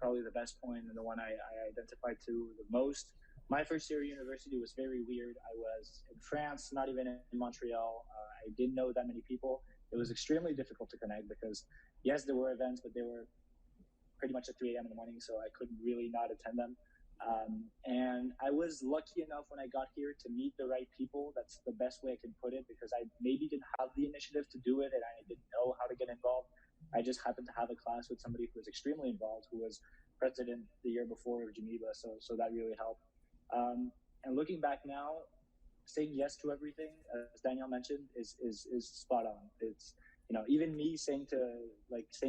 [SPEAKER 2] probably the best point and the one I identified to the most. My first year at university was very weird. I was in France, not even in Montreal. I didn't know that many people. It was extremely difficult to connect because, yes, there were events, but they were pretty much at 3 a.m. in the morning, so I couldn't really not attend them. And I was lucky enough when I got here to meet the right people. That's the best way I can put it, because I maybe didn't have the initiative to do it and I didn't know how to get involved. I just happened to have a class with somebody who was extremely involved, who was president the year before of Geneva, so that really helped. And looking back now, saying yes to everything, as Danielle mentioned, is spot on. It's, you know, even me saying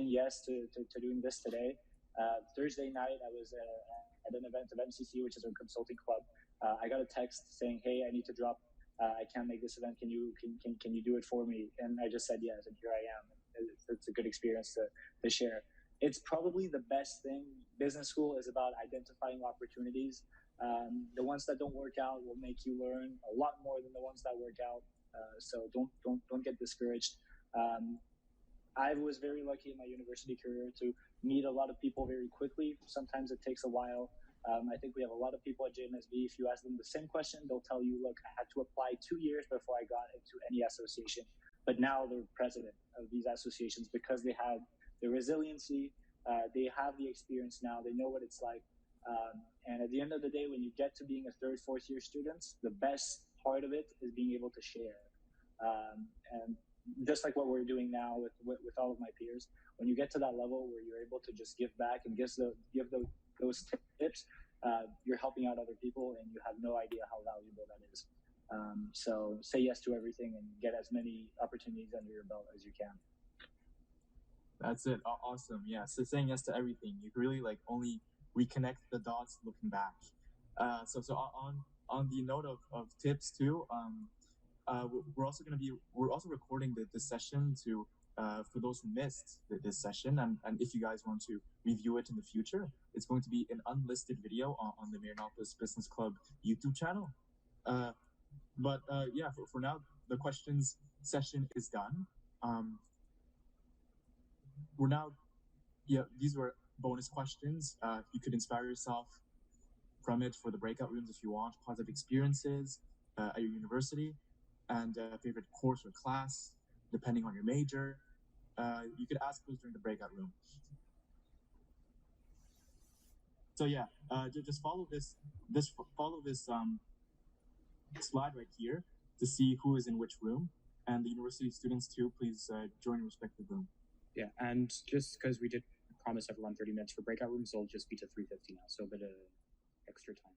[SPEAKER 2] yes to doing this today. Thursday night, I was at an event of MCC, which is a consulting club. I got a text saying, "Hey, I need to drop. I can't make this event. Can you do it for me?" And I just said yes, and here I am. It's a good experience to share. It's probably the best thing. Business school is about identifying opportunities. The ones that don't work out will make you learn a lot more than the ones that work out. So don't get discouraged. I was very lucky in my university career to meet a lot of people very quickly. Sometimes it takes a while. I think we have a lot of people at JMSB. If you ask them the same question, they'll tell you, look, I had to apply 2 years before I got into any association. But now they're president of these associations because they have the resiliency, they have the experience now, they know what it's like. And at the end of the day, when you get to being a third, fourth year students, the best part of it is being able to share. And just like what we're doing now with all of my peers, when you get to that level where you're able to just give back and give those tips, you're helping out other people and you have no idea how valuable that is. So say yes to everything and get as many opportunities under your belt as you can.
[SPEAKER 1] That's it. Awesome. Yeah. So saying yes to everything, you really only reconnect the dots looking back. So on the note of tips too, we're also recording this session to for those who missed this session, and if you guys want to review it in the future, it's going to be an unlisted video on the Marianopolis Business Club YouTube channel. But for now, the questions session is done. These were bonus questions. You could inspire yourself from it for the breakout rooms if you want. Positive experiences at your university, and favorite course or class, depending on your major. You could ask those during the breakout room. So just follow this slide right here to see who is in which room, and the university students too. Please join your respective room.
[SPEAKER 8] Yeah, and just because we did promise everyone 30 minutes for breakout rooms, it'll just be to 3:50 now, so a bit of extra time.